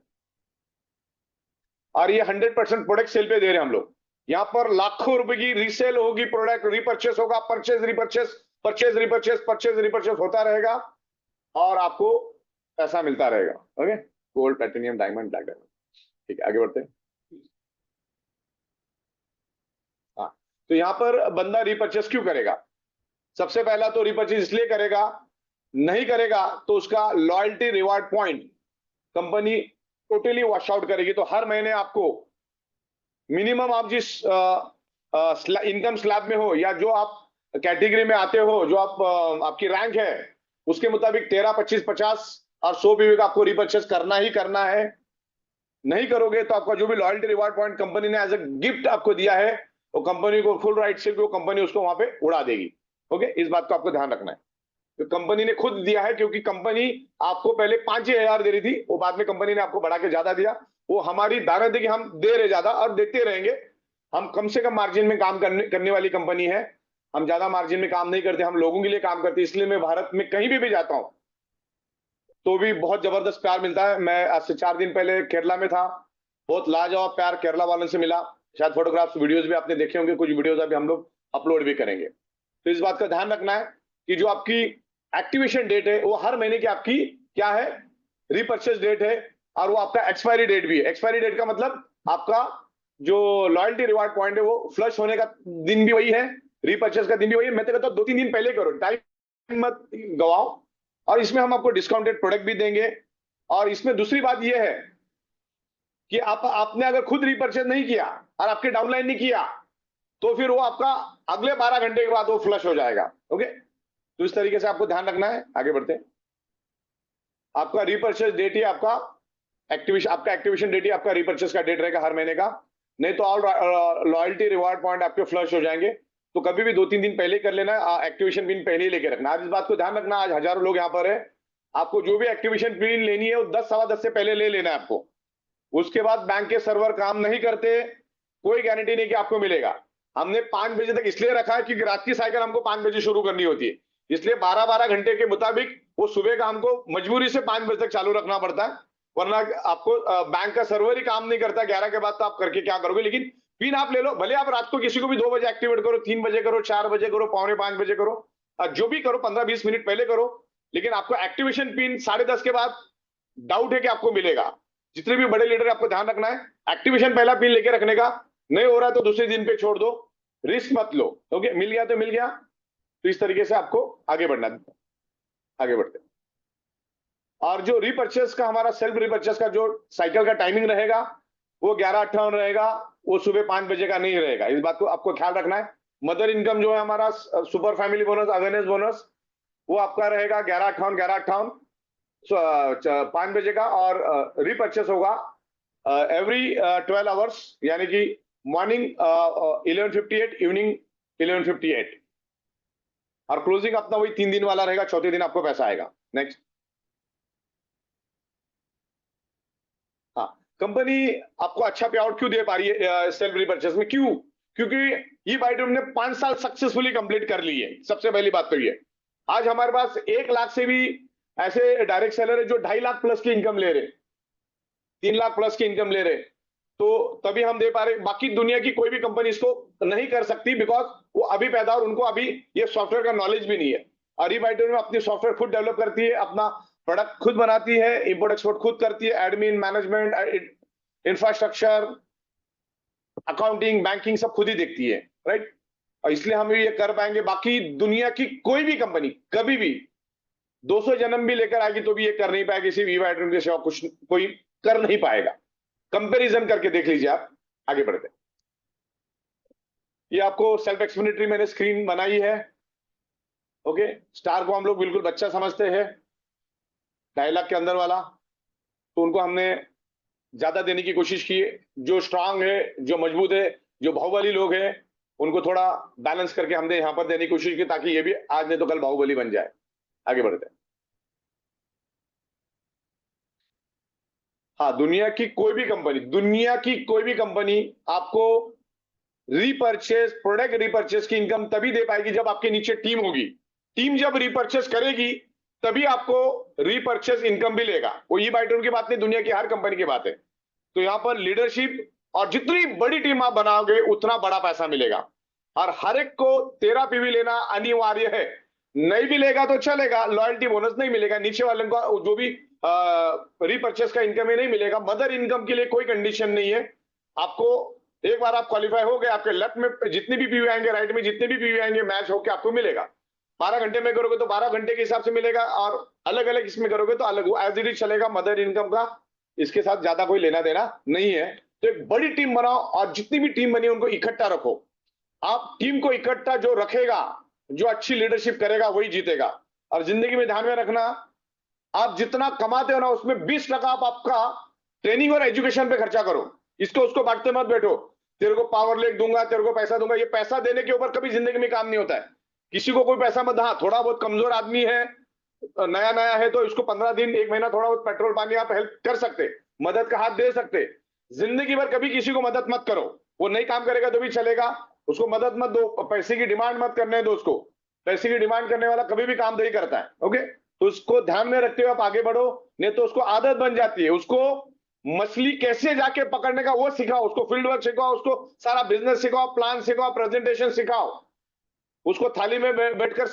और ये 100% प्रोडक्ट सेल पे दे रहे हैं हम लोग। यहाँ पर लाखों रुपए की रीसेल होगी, प्रोडक्ट रिपर्चेस होगा, purchase repurchase, purchase repurchase, purchase repurchase होता रहेगा और आपको पैसा मिलता रहेगा। Okay, gold, platinum, diamond, black diamond. ठीक है, आगे बढ़ते हैं। हाँ, तो यहाँ पर बंदा रिपर्चेस क्यों करेगा? सबसे पहला तो रिपर्चेस इसलिए करेगा, नहीं करेगा तो उसका loyalty reward point company totally wash out करेगी। तो हर महीने आपको मिनिमम, आप जिस इनकम स्लैब में हो या जो आप कैटेगरी में आते हो, जो आप आपकी रैंक है, उसके मुताबिक 13, 25, 50 और 100 पीवी का आपको रिपर्चेस करना ही करना है। नहीं करोगे तो आपका जो भी लॉयल्टी रिवार्ड पॉइंट कंपनी ने एज अ गिफ्ट आपको दिया है, वो कंपनी को फुल राइट से वो कंपनी उसको वहां पे उड़ा देगी। ओके, इस बात को आपको ध्यान रखना है। तो कंपनी ने खुद दिया है, क्योंकि कंपनी आपको पहले 5,000 दे रही थी, वो बाद में कंपनी ने आपको बढ़ा के ज्यादा दिया। वो हमारी दानत है कि हम दे रहे ज्यादा और देते रहेंगे। हम कम से कम मार्जिन में काम करने वाली कंपनी है। हम ज्यादा मार्जिन में काम नहीं करते, हम लोगों के लिए काम करते। इसलिए मैं भारत में कहीं भी जाता हूं तो भी बहुत जबरदस्त प्यार मिलता है। मैं आज से 4 दिन पहले केरला में था, बहुत लाजवाब प्यार केरला वालों से मिला। शायद फोटोग्राफ्स, वीडियोस भी आपने देखे होंगे, कुछ वीडियोस अभी हम लोग अपलोड भी करेंगे। तो इस बात का ध्यान रखना है कि जो आपकी एक्टिवेशन डेट है वो हर महीने की आपकी क्या है, रिपर्चेस डेट है, और वो आपका एक्सपायरी डेट भी है। एक्सपायरी डेट का मतलब आपका जो लॉयल्टी रिवार्ड पॉइंट है वो फ्लश होने का दिन भी वही है, रिपर्चेस का दिन भी वही है। मैं तो कहता हूं 2-3 दिन पहले करो, टाइम मत गवाओ। और इसमें हम आपको डिस्काउंटेड प्रोडक्ट भी देंगे। और इसमें दूसरी बात यह है कि आपने अगर खुद रिपर्चेस नहीं किया और आपके डाउनलाइन नहीं किया, तो फिर वो आपका अगले 12 घंटे के बाद वो फ्लश हो जाएगा। ओके, तो इस तरीके से आपको ध्यान रखना है। आगे बढ़ते हैं। आपका रिपर्चेस डेट ही आपका एक्टिवेशन डेट ही आपका रिपर्चेस का डेट रहेगा हर महीने का। नहीं तो ऑल लॉयल्टी रिवार्ड पॉइंट आपके फ्लश हो जाएंगे। तो कभी भी 2-3 दिन पहले कर लेना, एक्टिवेशन पिन पहले ही लेके रखना। आज इस बात को ध्यान रखना, आज हजारों लोग यहाँ पर है, आपको जो भी एक्टिवेशन पिन लेनी है वो 10, सवा 10 से पहले ले लेना है आपको। उसके बाद बैंक के सर्वर काम नहीं करते, कोई गारंटी नहीं कि आपको मिलेगा। हमने 5 बजे तक इसलिए रखा है क्योंकि रात की साइकिल हमको 5 बजे शुरू करनी होती है, इसलिए 12-12 घंटे के मुताबिक वो सुबह का हमको मजबूरी से 5 बजे तक चालू रखना पड़ता है। वरना आपको बैंक का सर्वर ही काम नहीं करता 11 के बाद, तो आप करके क्या करोगे। लेकिन पिन आप ले लो, भले आप रात को किसी को भी 2 बजे एक्टिवेट करो, 3 बजे करो, 4 बजे करो, 4:45 बजे करो, जो भी करो, 15-20 मिनट पहले करो। लेकिन आपको एक्टिवेशन पिन 10:30 के बाद डाउट है कि आपको मिलेगा। जितने भी बड़े लीडर आपको ध्यान रखना है, एक्टिवेशन पहला पिन लेके रखने का। नहीं हो रहा तो दूसरे दिन पे छोड़ दो, रिस्क मत लो। ओके, मिल गया तो मिल गया। तो इस तरीके से आपको आगे बढ़ना है। आगे बढ़ते हैं। और जो रिपर्चेस का हमारा सेल्फ रिपर्चेस का जो साइकिल का टाइमिंग रहेगा वो 11:58 रहेगा, वो सुबह 5 बजे का नहीं रहेगा। इस बात को आपको ख्याल रखना है। मदर इनकम जो है हमारा super family bonus, awareness bonus, वो आपका रहेगा 11:58 5 बजे का। और रिपर्चेस होगा एवरी 12 आवर्स, यानी कि मॉर्निंग 11:58, इवनिंग 11:58। और क्लोजिंग अपना वही 3 दिन वाला रहेगा, चौथे दिन आपको पैसा आएगा। नेक्स्ट। हाँ, कंपनी आपको अच्छा पे आउट क्यों दे पा रही है सेल्फ रिपर्चेस में? क्यों? क्योंकि ये बाइटम ने 5 साल सक्सेसफुली कंप्लीट कर ली है। सबसे पहली बात तो ये, आज हमारे पास 1 लाख से भी ऐसे डायरेक्ट सेलर है जो 2.5 लाख प्लस की इनकम ले रहे, 3 लाख प्लस की इनकम ले रहे। तो तभी हम दे पा रहे। बाकी दुनिया की कोई भी कंपनी इसको नहीं कर सकती, बिकॉज वो अभी पैदा और उनको अभी ये सॉफ्टवेयर का नॉलेज भी नहीं है। और रिबाइटल में अपनी सॉफ्टवेयर खुद डेवलप करती है, अपना प्रोडक्ट खुद बनाती है, इंपोर्ट एक्सपोर्ट खुद करती है, admin, management, infrastructure, accounting, banking सब खुद ही देखती है, राइट। और इसलिए हम ये कर पाएंगे। बाकी दुनिया की कोई भी कंपनी कभी भी 200 जन्म भी लेकर आएगी तो भी ये कर नहीं पाएगी। सिर्फ रिबाइटल के सिवा कुछ कोई कर नहीं पाएगा। कंपैरिजन करके देख लीजिए आप। आगे बढ़ते, ये आपको सेल्फ एक्सप्लेनेटरी मैंने स्क्रीन बनाई है। ओके, स्टार को हम लोग बिल्कुल बच्चा समझते हैं, 2.5 लाख के अंदर वाला, तो उनको हमने ज्यादा देने की कोशिश की है। जो स्ट्रांग है, जो मजबूत है, जो बाहुबली लोग हैं, उनको थोड़ा बैलेंस करके हमने यहां पर देने की कोशिश की, ताकि ये भी आज नहीं तो कल बाहुबली बन जाए। आगे बढ़ते हैं। हाँ, दुनिया की कोई भी कंपनी आपको रिपर्चेस, प्रोडक्ट रिपर्चेस की इनकम तभी दे पाएगी जब आपके नीचे टीम होगी। टीम जब रीपर्चेस करेगी तभी आपको रीपर्चेस इनकम भी लेगा। वो ई बाइटोन की बात नहीं, दुनिया की हर कंपनी की बात है। तो यहां पर लीडरशिप और जितनी बड़ी टीम आप बनाओगे उतना बड़ा पैसा मिलेगा। और हर एक को 13 पीवी लेना अनिवार्य है। नहीं भी लेगा तो चलेगा, लॉयल्टी बोनस नहीं मिलेगा, नीचे वाले को जो भी रीपर्चेस का इनकम ही नहीं मिलेगा। मदर इनकम के लिए कोई कंडीशन नहीं है। आपको एक बार आप क्वालिफाई हो गए, आपके लेफ्ट में जितने भी पीवी आएंगे, राइट में जितने भी पीवी आएंगे, मैच होकर आपको मिलेगा। 12 घंटे में करोगे तो 12 घंटे के हिसाब से मिलेगा, और अलग अलग इसमें करोगे तो अलग एज इट इज चलेगा। मदर इनकम का इसके साथ ज्यादा कोई लेना देना नहीं है। तो एक बड़ी टीम बनाओ और जितनी भी टीम बनी उनको इकट्ठा रखो। आप टीम को इकट्ठा जो रखेगा, जो अच्छी लीडरशिप करेगा वही जीतेगा। और जिंदगी में ध्यान में रखना, आप जितना कमाते हो ना उसमें 20% आप आपका ट्रेनिंग और एजुकेशन पे खर्चा करो। इसको उसको बांटते मत बैठो, तेरे को पावर लेक दूंगा, तेरे को पैसा दूंगा। ये पैसा देने के ऊपर कभी जिंदगी में काम नहीं होता है। किसी को कोई पैसा मत, हाँ थोड़ा बहुत कमजोर आदमी है, नया नया है, तो इसको 15 दिन 1 महीना थोड़ा बहुत पेट्रोल पानी आप हेल्प कर सकते, मदद का हाथ दे सकते। जिंदगी भर कभी किसी को मदद मत करो। वो नहीं काम करेगा तो भी चलेगा, उसको मदद मत दो। पैसे की डिमांड मत करने दो उसको। पैसे की डिमांड करने वाला कभी भी काम नहीं करता है। ओके, तो उसको ध्यान में रखते हुए आप आगे बढ़ो, नहीं तो उसको आदत बन जाती है। उसको मछली कैसे जाके पकड़ने का वो सिखाओ, उसको फील्ड वर्क सिखाओ, उसको सारा बिजनेस सिखाओ, प्लान सिखाओ, प्रेजेंटेशन सिखाओ। उसको थाली में बैठकर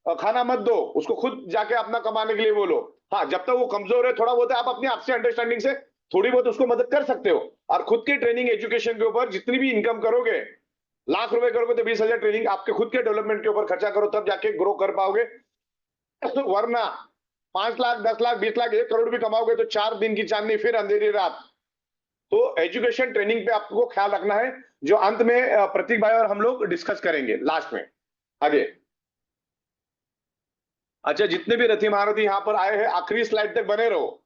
खाना मत दो, उसको खुद जाके अपना कमाने के लिए बोलो। हाँ, जब तक वो कमजोर है, थोड़ा बहुत है, आप अपने आपसे अंडरस्टैंडिंग से थोड़ी बहुत उसको मदद कर सकते हो। और खुद के ट्रेनिंग एजुकेशन के ऊपर जितनी भी इनकम करोगे, लाख रुपए करोगे तो 20,000 ट्रेनिंग आपके खुद के डेवलपमेंट के ऊपर खर्चा करो, तब जाके ग्रो कर पाओगे। वरना 5 लाख 10 लाख 20 लाख 1 करोड़ भी कमाओगे तो 4 दिन की चांदनी फिर अंधेरी रात। तो एजुकेशन ट्रेनिंग पे आपको ख्याल रखना है, जो अंत में प्रतीक भाई और हम लोग डिस्कस करेंगे लास्ट में। आगे, अच्छा, जितने भी रथी महारथी यहाँ पर आए हैं आखिरी स्लाइड तक बने रहो।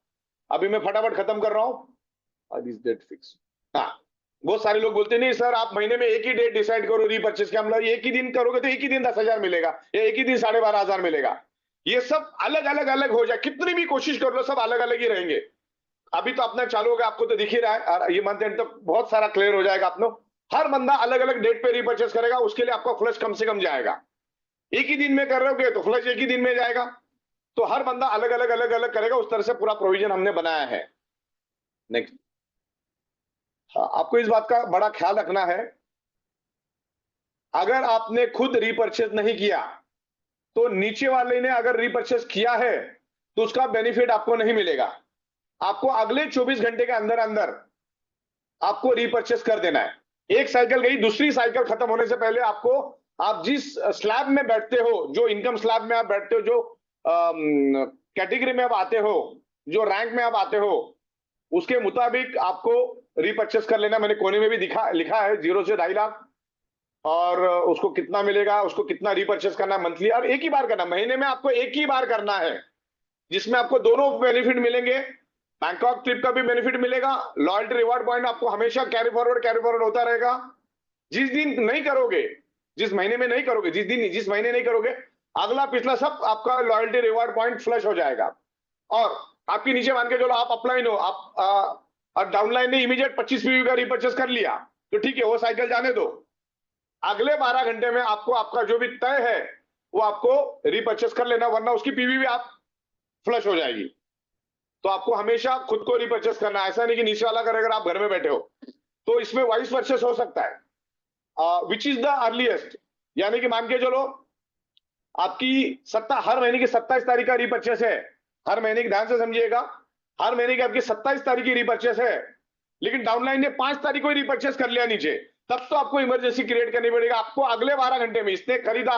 अभी मैं फटाफट खत्म कर रहा हूं। This date fix. हाँ, बहुत सारे लोग बोलते नहीं सर आप महीने में एक ही डेट डिसाइड करो रीपर्चेस का, मतलब एक ही दिन करोगे तो एक ही दिन 10,000 मिलेगा, या एक ही दिन 12,500 मिलेगा। ये सब अलग अलग अलग हो जाए, कितनी भी कोशिश कर लो सब अलग अलग ही रहेंगे। अभी तो अपना चालू होगा, आपको तो दिख ही रहा है, और ये मंथ एंड तक बहुत सारा क्लियर हो जाएगा। आप लोग हर बंदा अलग अलग डेट पे रीपर्चेस करेगा, उसके लिए आपका फ्लश कम से कम जाएगा। एक ही दिन में कर रहे हो तो फ्लश एक ही दिन में जाएगा। तो हर बंदा अलग अलग अलग अलग करेगा, उस तरह से पूरा प्रोविजन हमने बनाया है। नेक्स्ट, आपको इस बात का बड़ा ख्याल रखना है, अगर आपने खुद रीपर्चेस नहीं किया तो नीचे वाले ने अगर रीपर्चेस किया है तो उसका बेनिफिट आपको नहीं मिलेगा। आपको अगले 24 घंटे के अंदर अंदर आपको रीपर्चेस कर देना है। एक साइकिल गई, दूसरी साइकिल खत्म होने से पहले आपको, आप जिस स्लैब में बैठते हो, जो इनकम स्लैब में आप बैठते हो, जो कैटेगरी में आप आते हो, जो रैंक में आप आते हो, उसके मुताबिक आपको रीपर्चेस कर लेना। मैंने कोने में भी लिखा है 0 से 2.5 लाख, और उसको कितना मिलेगा, उसको कितना रीपर्चेस करना है मंथली, और एक ही बार करना, महीने में आपको एक ही बार करना है, जिसमें आपको दोनों बेनिफिट मिलेंगे। बैंकॉक ट्रिप का भी बेनिफिट मिलेगा, लॉयल्टी रिवॉर्ड पॉइंट आपको हमेशा कैरी फॉरवर्ड होता रहेगा। जिस दिन नहीं करोगे, जिस महीने में नहीं करोगे, जिस महीने नहीं करोगे, अगला पिछला सब आपका लॉयल्टी रिवॉर्ड पॉइंट फ्लश हो जाएगा। और आपके नीचे मान के चलो आप अपलाइन हो, आप और डाउनलाइन ने इमीडिएट 25 पीवी का रीपर्चेस कर लिया तो ठीक है, वो साइकिल जाने दो। अगले 12 घंटे में आपको आपका जो भी तय है वो आपको रीपर्चेस कर लेना, वरना उसकी पीवी भी आप फ्लश हो जाएगी। तो आपको हमेशा खुद को रीपर्चेस करना है, ऐसा नहीं कि नीचे वाला करे अगर आप घर में बैठे हो। तो इसमें वाइस परचेस हो सकता है, विच इज द अर्लीस्ट, यानी कि मान के चलो आपकी हर महीने की 27 तारीख का रीपर्चेस है। हर महीने की, ध्यान से समझिएगा, हर महीने की आपकी 27 तारीख की रीपर्चेस है, लेकिन डाउनलाइन ने 5 तारीख को रीपर्चेस कर लिया नीचे, तब तो आपको इमरजेंसी क्रिएट करनी पड़ेगा। आपको अगले 12 घंटे में, इसने खरीदा,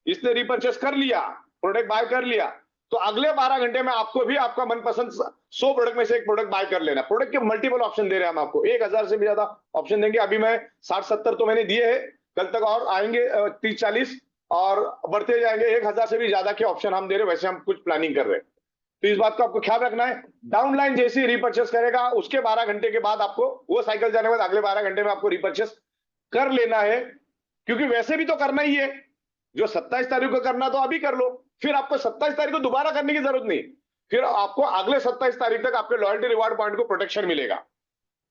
इसने रीपर्चेस कर लिया, प्रोडक्ट बाय कर लिया, तो अगले 12 घंटे में आपको भी आपका मनपसंद 100 प्रोडक्ट में से एक प्रोडक्ट बाय कर लेना। प्रोडक्ट के मल्टीपल ऑप्शन दे रहे हैं हम आपको, 1000 से भी ज्यादा ऑप्शन देंगे। अभी मैं 60-70 तो मैंने दिए हैं, कल तक और आएंगे 30-40 और बढ़ते जाएंगे। 1000 से भी ज्यादा के ऑप्शन हम दे रहे हैं, वैसे हम कुछ प्लानिंग कर रहे हैं। तो इस बात का आपको ख्याल रखना है। डाउनलाइन जैसे रीपर्चेस करेगा उसके 12 घंटे के बाद आपको वो साइकिल जाने के बाद अगले 12 घंटे में आपको रीपर्चेस कर लेना है, क्योंकि वैसे भी तो करना ही है। जो 27 तारीख को करना तो अभी कर लो, फिर आपको 27 तारीख को दोबारा करने की जरूरत नहीं, फिर आपको अगले 27 तारीख तक आपके लॉयल्टी रिवार्ड पॉइंट को प्रोटेक्शन मिलेगा,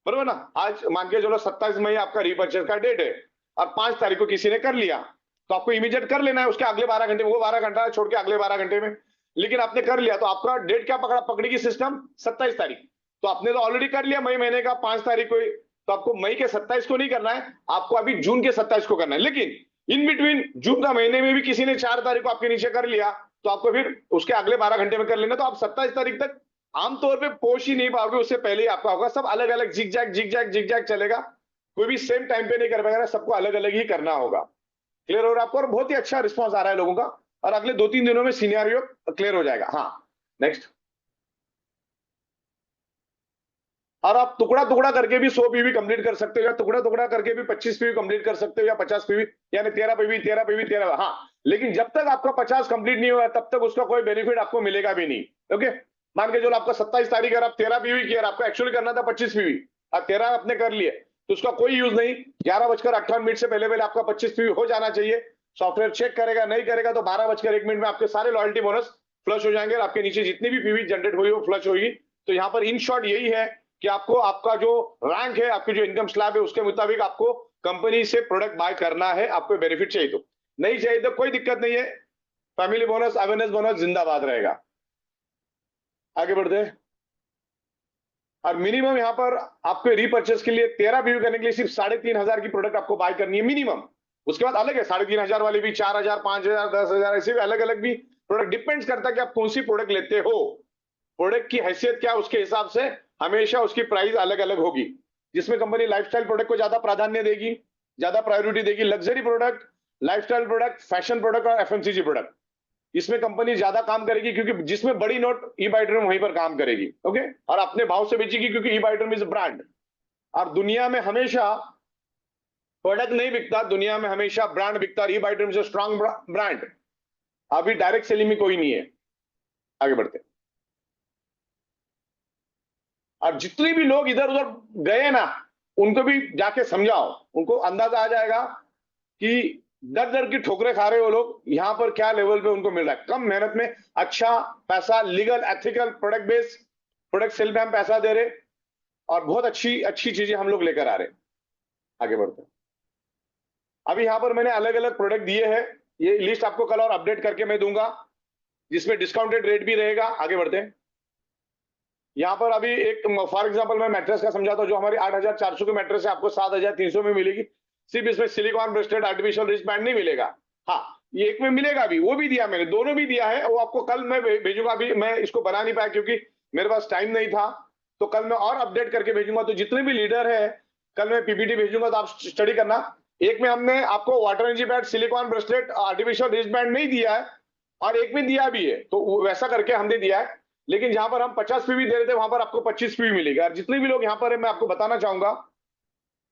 बरोबर ना। आज मान के चलो 27 मई आपका रीपर्चेस का डेट है और 5 तारीख को किसी ने कर लिया, तो आपको इमीडिएट कर लेना है उसके अगले 12 घंटे में, वो 12 घंटा छोड़ के अगले 12 घंटे में। लेकिन आपने कर लिया तो आपका डेट क्या पकड़ेगी सिस्टम, 27 तारीख। तो आपने तो ऑलरेडी कर लिया मई महीने का 5 तारीख को, तो आपको मई के 27 को नहीं करना है, आपको अभी जून के 27 को करना है। लेकिन इन बिटवीन जून का महीने में भी किसी ने 4 तारीख को आपके नीचे कर लिया, तो आपको फिर उसके अगले 12 घंटे में कर लेना। तो आप 27 तारीख तक आमतौर पर पहुंच ही नहीं पाओगे, उससे पहले ही आपका होगा। सब अलग अलग zigzag zigzag zigzag चलेगा, कोई भी सेम टाइम पे नहीं कर पाएगा, सबको अलग अलग ही करना होगा। क्लियर हो रहा है आपको? और बहुत ही अच्छा रिस्पॉन्स आ रहा है लोगों का, और अगले 2-3 दिनों में सिनेरियो क्लियर हो जाएगा। हाँ, नेक्स्ट। और आप टुकड़ा टुकड़ा करके भी 100 पीवी कंप्लीट कर सकते हो, या टुकड़ा टुकड़ा करके भी 25 पीवी कंप्लीट कर सकते हो, या 50 पीवी, यानी 13 पीवी 13 पीवी 13। हाँ, लेकिन जब तक आपका 50 कंप्लीट नहीं हुआ तब तक उसका कोई बेनिफिट आपको मिलेगा भी नहीं। ओके, मान के चलो आपका 27 तारीख है, आप 13 पीवी किया, आपको एक्चुअली करना था 25 पीवी, आप 13 आपने कर लिए, तो उसका कोई यूज नहीं। 11:58 से पहले पहले आपका 25 पीवी हो जाना चाहिए। सॉफ्टवेयर चेक करेगा, नहीं करेगा तो 12:01 में आपके सारे लॉयल्टी बोनस फ्लश हो जाएंगे, और आपके नीचे जितनी भी पीवी जनरेट हुई वो फ्लश होगी। तो यहाँ पर इन शॉर्ट यही है कि आपको आपका जो रैंक है, आपकी जो इनकम स्लैब है, उसके मुताबिक आपको कंपनी से प्रोडक्ट बाय करना है। आपको बेनिफिट चाहिए तो, नहीं चाहिए तो कोई दिक्कत नहीं है, फैमिली बोनस अवेयरनेस बोनस जिंदाबाद रहेगा। आगे बढ़ते हैं। और मिनिमम यहाँ पर आपको रीपर्चेस के लिए 13 व्यू करने के लिए सिर्फ 3,500 की प्रोडक्ट आपको बाय करनी है मिनिमम। उसके बाद अलग है, 3,500 वाली भी, 4,000 5,000 10,000 ऐसे भी अलग अलग भी प्रोडक्ट, डिपेंड्स करता है कि आप कौन सी प्रोडक्ट लेते हो, प्रोडक्ट की हैसियत क्या, उसके हिसाब से हमेशा उसकी प्राइस अलग अलग होगी। जिसमें कंपनी लाइफस्टाइल प्रोडक्ट को ज्यादा प्राधान्य देगी, ज्यादा प्रायोरिटी देगी, luxury product, lifestyle product, fashion product और एफएमसीजी प्रोडक्ट, इसमें कंपनी ज्यादा काम करेगी, क्योंकि जिसमें बड़ी नोट ई बाइटरम वहीं पर काम करेगी। ओके, और अपने भाव से बेचेगी, क्योंकि ई बाइटरम इज ब्रांड। और दुनिया में हमेशा प्रोडक्ट नहीं बिकता, दुनिया में हमेशा ब्रांड बिकता, ई बाइटरम इज स्ट्रॉन्ग ब्रांड। अभी डायरेक्ट सेलिंग में कोई नहीं है। आगे बढ़ते हैं। और जितने भी लोग इधर उधर गए ना, उनको भी जाके समझाओ, उनको अंदाजा आ जाएगा कि दर दर की ठोकरें खा रहे हो लोग, यहां पर क्या लेवल पे उनको मिल रहा है, कम मेहनत में अच्छा पैसा, legal ethical product based product sale पे हम पैसा दे रहे, और बहुत अच्छी अच्छी चीजें हम लोग लेकर आ रहे हैं। आगे बढ़ते हैं। अभी यहाँ पर मैंने अलग अलग प्रोडक्ट दिए हैं, ये लिस्ट आपको कल और अपडेट करके मैं दूंगा, जिसमें डिस्काउंटेड रेट भी रहेगा। आगे बढ़ते हैं। यहाँ पर अभी एक फॉर एग्जांपल मैं मैट्रेस का समझाता हूँ, जो हमारी 8,400 की मैट्रेस है आपको 7,300 में मिलेगी। सिर्फ इसमें silicon rested artificial wrist band नहीं मिलेगा, हाँ ये एक में मिलेगा भी, वो भी दिया मैंने, दोनों भी दिया है, वो आपको कल मैं भेजूंगा। अभी मैं इसको बना नहीं पाया क्योंकि मेरे पास टाइम नहीं था, तो कल मैं और अपडेट करके भेजूंगा। तो जितने भी लीडर है कल मैं पीपीटी भेजूंगा, तो आप स्टडी करना। एक में हमने आपको water energy pad, silicon bracelet, artificial wrist band नहीं दिया है, और एक में दिया भी है, तो वैसा करके हमने दिया है। लेकिन जहां पर हम 50 पीवी दे रहे थे, वहां पर आपको 25 पीवी मिलेगा। और जितने भी लोग यहाँ पर है, मैं आपको बताना चाहूंगा,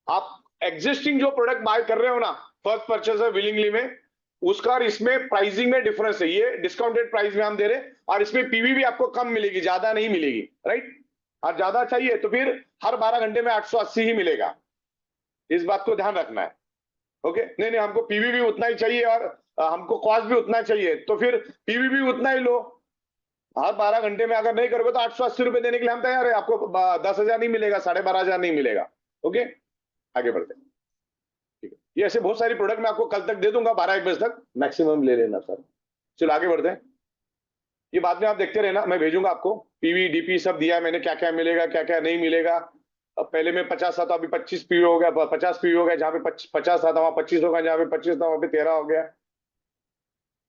आप एग्जिस्टिंग जो प्रोडक्ट बाय कर रहे हो ना, फर्स्ट परचेज विलिंगली में, उसका और इसमें प्राइसिंग में डिफरेंस है। ये डिस्काउंटेड प्राइस में हम दे रहे हैं, और इसमें पीवी भी आपको कम मिलेगी, ज्यादा नहीं मिलेगी, राइट। और ज्यादा चाहिए तो फिर हर 12 घंटे में 880 ही मिलेगा, इस बात को ध्यान रखना है। ओके, नहीं नहीं, हमको पीवी भी उतना ही चाहिए, और हमको कॉस्ट भी उतना चाहिए, तो फिर पीवी भी उतना ही लो। हर 12 घंटे में अगर नहीं करोगे तो 880 रुपए देने के लिए हम तैयार है, आपको 10,000 नहीं मिलेगा, 12,500 नहीं मिलेगा। ओके, आगे बढ़ते हैं। ठीक है, ये ऐसे बहुत सारी प्रोडक्ट मैं आपको कल तक दे दूंगा, 12-1 बजे तक मैक्सिमम ले लेना सर। चलो आगे बढ़ते हैं। ये बाद में आप देखते रहना, मैं भेजूंगा आपको, पीवी डीपी सब दिया है मैंने, क्या क्या मिलेगा क्या क्या नहीं मिलेगा। अब पहले में 50 था, तो अभी 25 पीवी हो गया, 50 पीवी हो गया, जहाँ पे 50 था वहां 25 होगा, जहाँ पे 25 था वहां पे 13 हो गया।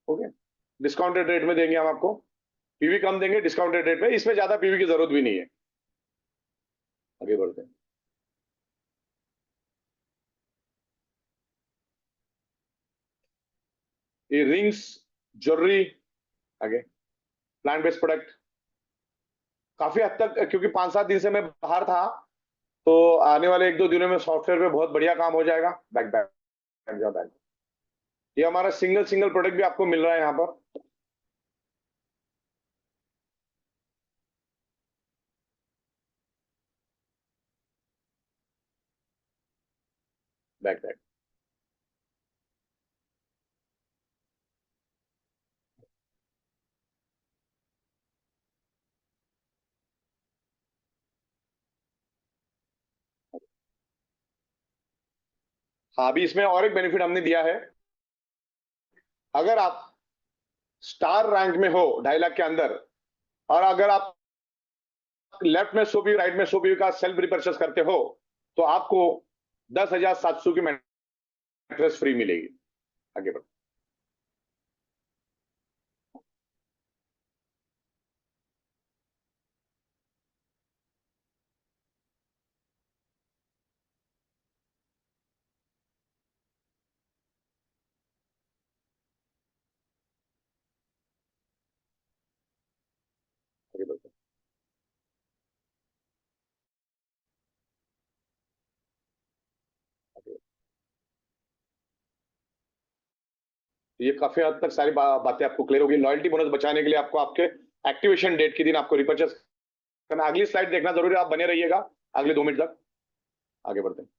ओके, डिस्काउंटेड रेट में देंगे हम आपको, पीवी कम देंगे डिस्काउंटेड रेट में, इसमें ज्यादा पीवी की जरूरत भी नहीं है। आगे बढ़ते हैं। ये रिंग्स, ज्वेलरी, आगे प्लांट बेस्ड प्रोडक्ट, काफी हद तक, क्योंकि 5-7 दिन से मैं बाहर था, तो आने वाले 1-2 दिनों में सॉफ्टवेयर पे बहुत बढ़िया काम हो जाएगा। बैक बैक बैक जाओ बैक। ये हमारा सिंगल सिंगल प्रोडक्ट भी आपको मिल रहा है यहाँ पर, बैक बैक। हाँ, अभी इसमें और एक बेनिफिट हमने दिया है, अगर आप स्टार रैंक में हो 2.5 लाख के अंदर, और अगर आप लेफ्ट में सोपी राइट में सोपी का सेल्फ रिपर्चेस करते हो, तो आपको 10,700 की मैट्रेस फ्री मिलेगी। आगे बढ़ो। आगे बढ़ो। आगे बढ़ो। ये काफी हद तक सारी बातें आपको क्लियर होगी। लॉयल्टी बोनस बचाने के लिए आपको आपके एक्टिवेशन डेट के दिन आपको रिपर्चेस करना। अगली स्लाइड देखना जरूरी है, आप बने रहिएगा अगले 2 मिनट तक। आगे बढ़ते हैं।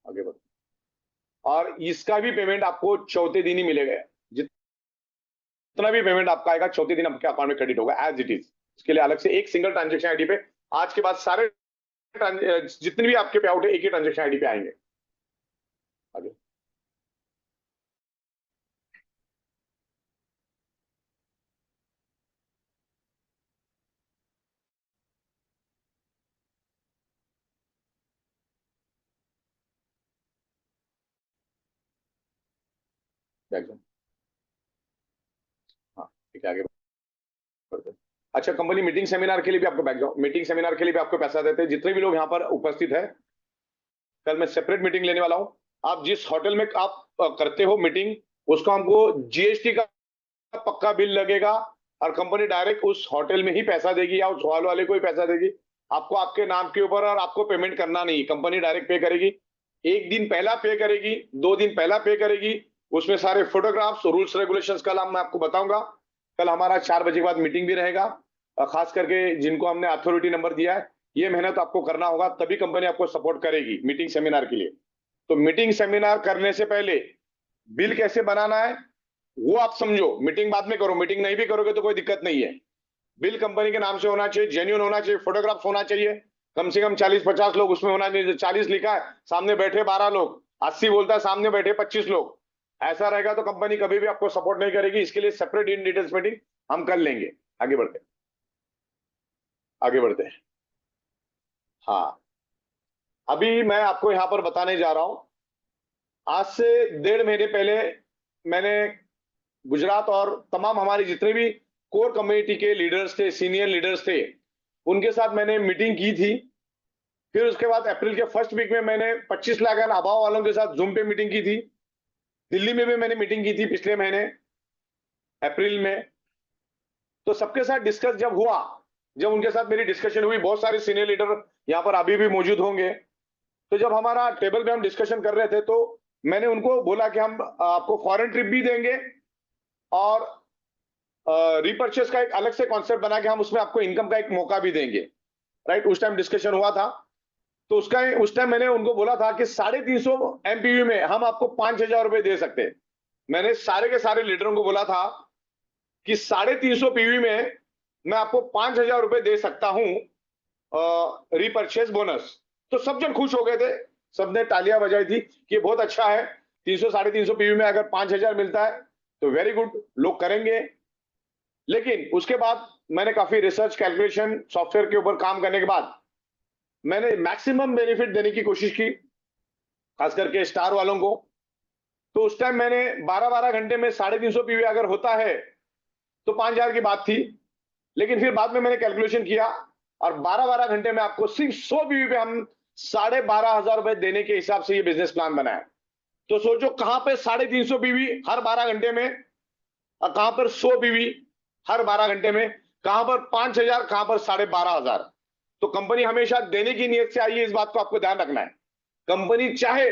आगे बढ़ते हैं। और इसका भी पेमेंट आपको चौथे दिन ही मिलेगा। जितना भी पेमेंट आपका आएगा चौथे दिन आपके अकाउंट में क्रेडिट होगा एज इट इज। इसके लिए अलग से एक सिंगल ट्रांजेक्शन आईडी पे आज के बाद सारे जितने भी आपके पे आउट है एक ही ट्रांजेक्शन आईडी पे आएंगे। आगे बैक जाओ। हाँ ठीक है, आगे बढ़ते हैं। अच्छा, कंपनी मीटिंग सेमिनार के लिए भी आपको बैक जाओ। मीटिंग सेमिनार के लिए भी आपको पैसा देते हैं। जितने भी लोग यहाँ पर उपस्थित है, कल मैं सेपरेट मीटिंग लेने वाला हूँ। आप जिस होटल में आप करते हो मीटिंग, उसको हमको जीएसटी का पक्का बिल लगेगा, और कंपनी डायरेक्ट उस होटल में ही पैसा देगी या उस हॉल वाले को ही पैसा देगी। आपको आपके नाम के ऊपर और आपको पेमेंट करना नहीं, कंपनी डायरेक्ट पे करेगी। 1 दिन पहला पे करेगी, 2 दिन पहला पे करेगी। उसमें सारे फोटोग्राफ्स, रूल्स रेगुलेशंस कल मैं आपको बताऊंगा। कल हमारा 4 बजे के बाद मीटिंग भी रहेगा। खास करके जिनको हमने अथॉरिटी नंबर दिया है, ये मेहनत आपको करना होगा, तभी कंपनी आपको सपोर्ट करेगी मीटिंग सेमिनार के लिए। तो मीटिंग सेमिनार करने से पहले बिल कैसे बनाना है वो आप समझो। मीटिंग बाद में करो, मीटिंग नहीं भी करोगे तो कोई दिक्कत नहीं है। बिल कंपनी के नाम से होना चाहिए, जेन्युइन होना चाहिए, फोटोग्राफ्स होना चाहिए। कम से कम 40-50 लोग उसमें होना चाहिए। 40 लिखा है, सामने बैठे 12 लोग, 80 बोलता है, सामने बैठे 25 लोग। ऐसा रहेगा तो कंपनी कभी भी आपको सपोर्ट नहीं करेगी। इसके लिए सेपरेट इन डिटेल्स मीटिंग हम कर लेंगे। आगे बढ़ते हैं। आगे बढ़ते हैं। हाँ, अभी मैं आपको यहां पर बताने जा रहा हूं। आज से 1.5 महीने पहले मैंने गुजरात और तमाम हमारी जितने भी कोर कम्युनिटी के लीडर्स थे, सीनियर लीडर्स थे, उनके साथ मैंने मीटिंग की थी। फिर उसके बाद अप्रैल के फर्स्ट वीक में मैंने 25 लाख एंड अभाव वालों के साथ जूम पे मीटिंग की थी। दिल्ली में भी मैंने मीटिंग की थी पिछले महीने अप्रैल में। तो सबके साथ डिस्कस जब हुआ, जब उनके साथ मेरी डिस्कशन हुई, बहुत सारे सीनियर लीडर यहाँ पर अभी भी मौजूद होंगे। तो जब हमारा टेबल पे हम डिस्कशन कर रहे थे, तो मैंने उनको बोला कि हम आपको फॉरेन ट्रिप भी देंगे, और रिपर्चेस का एक अलग से कॉन्सेप्ट बना के हम उसमें आपको इनकम का एक मौका भी देंगे। राइट, उस टाइम डिस्कशन हुआ था। तो उस टाइम मैंने उनको बोला था कि 350 एमपीवी में हम आपको 5,000 रुपए दे सकते हैं। मैंने सारे के सारे लीडरों को बोला था कि 350 पीवी में मैं आपको 5,000 रुपए दे सकता हूं रिपर्चेस बोनस। तो सब जन खुश हो गए थे, सबने तालियां बजाई थी कि बहुत अच्छा है, 300-350 पीवी में अगर 5,000 मिलता है तो वेरी गुड, लोग करेंगे। लेकिन उसके बाद मैंने काफी रिसर्च, कैलकुलेशन, सॉफ्टवेयर के ऊपर काम करने के बाद मैंने मैक्सिमम बेनिफिट देने की कोशिश की, खास करके स्टार वालों को। तो उस टाइम मैंने 12-12 घंटे में 350 पीवी अगर होता है तो 5,000 की बात थी। लेकिन फिर बाद में मैंने कैलकुलेशन किया, और 12-12 घंटे में आपको सिर्फ 100 पीवी पे हम 12,500 रुपए देने के हिसाब से ये बिजनेस प्लान बनाया। तो सोचो कहां पे 350 पीवी हर 12 घंटे में, और कहां पर 100 पीवी हर 12 घंटे में, कहां पर 5,000, कहां पर 12,500। तो कंपनी हमेशा देने की नीयत से आई है, इस बात को आपको ध्यान रखना है। कंपनी चाहे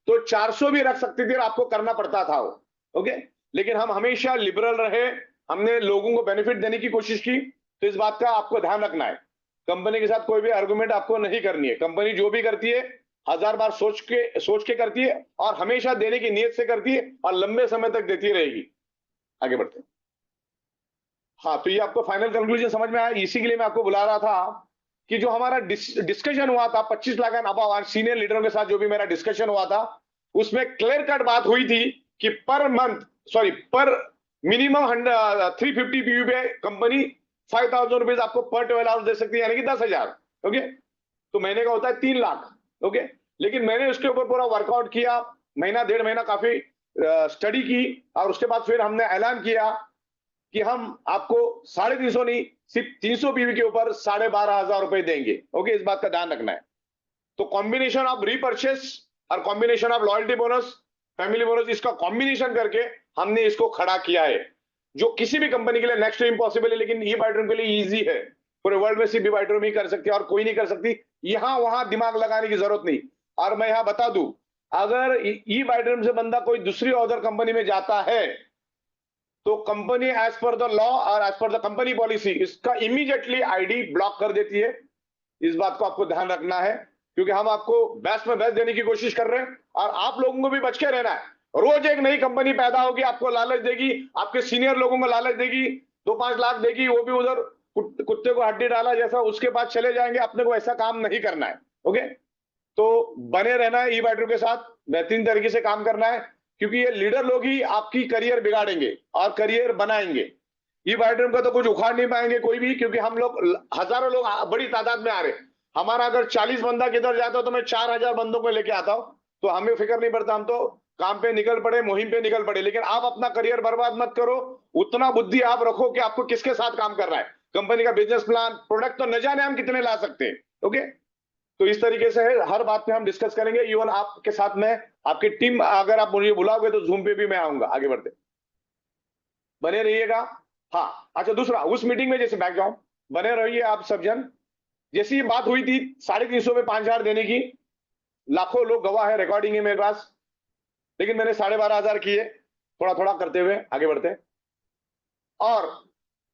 तो 400 भी रख सकती थी और आपको करना पड़ता था वो, ओके। लेकिन हम हमेशा लिबरल रहे, हमने लोगों को बेनिफिट देने की कोशिश की। तो इस बात का आपको ध्यान रखना है, कंपनी के साथ कोई भी आर्गुमेंट आपको नहीं करनी है। कंपनी जो भी करती है 1000 बार सोच के करती है, और हमेशा देने की नीयत से करती है, और लंबे समय तक देती रहेगी। आगे बढ़ते हैं। हाँ, तो ये आपको फाइनल कंक्लूजन समझ में आया। इसी के लिए मैं आपको बुला रहा था कि जो हमारा डिस्कशन हुआ था 25 लाख एंड अबव सीनियर लीडरों के साथ, जो भी मेरा डिस्कशन हुआ था, उसमें क्लियर कट बात हुई थी कि पर मिनिमम 350 पीवी पे कंपनी 5,000 रुपीज आपको पर 12 आवर्स दे सकती है, यानी कि 10,000। ओके, तो महीने का होता है 3 लाख। ओके, लेकिन मैंने उसके ऊपर पूरा वर्कआउट किया, महीना 1.5 महीना काफी स्टडी की, और उसके बाद फिर हमने ऐलान किया कि हम आपको 350 नहीं, सिर्फ 300 पीवी के ऊपर 12,500 रुपए देंगे। ओके, इस बात का ध्यान रखना है। तो कॉम्बिनेशन ऑफ रीपर्चेस और combination of loyalty bonus, family bonus, इसका कॉम्बिनेशन करके हमने इसको खड़ा किया है, जो किसी भी कंपनी के लिए नेक्स्ट टू इम्पॉसिबल है, लेकिन ई बाइट्रोम के लिए इजी है। पूरे वर्ल्ड में सिर्फ ई बाइट्रोम ही कर सकती है और कोई नहीं कर सकती, यहां वहां दिमाग लगाने की जरूरत नहीं। और मैं यहां बता दूं, अगर ई बाइट्रोम से बंदा कोई दूसरी अदर कंपनी में जाता है तो company as per the law और as per the company policy इसका इमीडिएटली आईडी ब्लॉक कर देती है। इस बात को आपको ध्यान रखना है, क्योंकि हम आपको बेस्ट में बेस्ट देने की कोशिश कर रहे हैं और आप लोगों को भी बच के रहना है। रोज एक नई कंपनी पैदा होगी, आपको लालच देगी, आपके सीनियर लोगों को लालच देगी, 2-5 लाख देगी, वो भी उधर कुत्ते को हड्डी डाला जैसा, उसके बाद चले जाएंगे। अपने को ऐसा काम नहीं करना है। ओके, तो बने रहना है ई बाइट्रोम के साथ, बेहतरीन तरीके से काम करना है, क्योंकि ये लीडर लोग ही आपकी करियर बिगाड़ेंगे और करियर बनाएंगे। ई बाइट्रोम का तो कुछ उखाड़ नहीं पाएंगे कोई भी, क्योंकि हम लोग हजारों लोग बड़ी तादाद में आ रहे। हमारा अगर 40 बंदा किधर जाता हो तो मैं 4,000 बंदों को लेके आता हूं, तो हमें फिक्र नहीं पड़ता, हम तो काम पे निकल पड़े, मुहिम पे निकल पड़े। लेकिन आप अपना करियर बर्बाद मत करो, उतना बुद्धि आप रखो कि आपको किसके साथ काम कर रहा है, कंपनी का बिजनेस प्लान, प्रोडक्ट तो न जाने हम कितने ला सकते हैं। ओके, तो इस तरीके से है, हर बात पे हम डिस्कस करेंगे। इवन आपके साथ में आपकी टीम, अगर आप मुझे बुलाओगे तो जूम पे भी मैं आऊंगा। आगे बढ़ते बने रहिएगा। हाँ, अच्छा, दूसरा, उस मीटिंग में जैसे बैकग्राउंड बने रहिए आप सब जन। जैसी ये बात हुई थी 350 में 5,000 देने की, लाखों लोग गवाह है, रिकॉर्डिंग है मेरे पास, लेकिन मैंने 12,500 किए, थोड़ा थोड़ा करते हुए आगे बढ़ते। और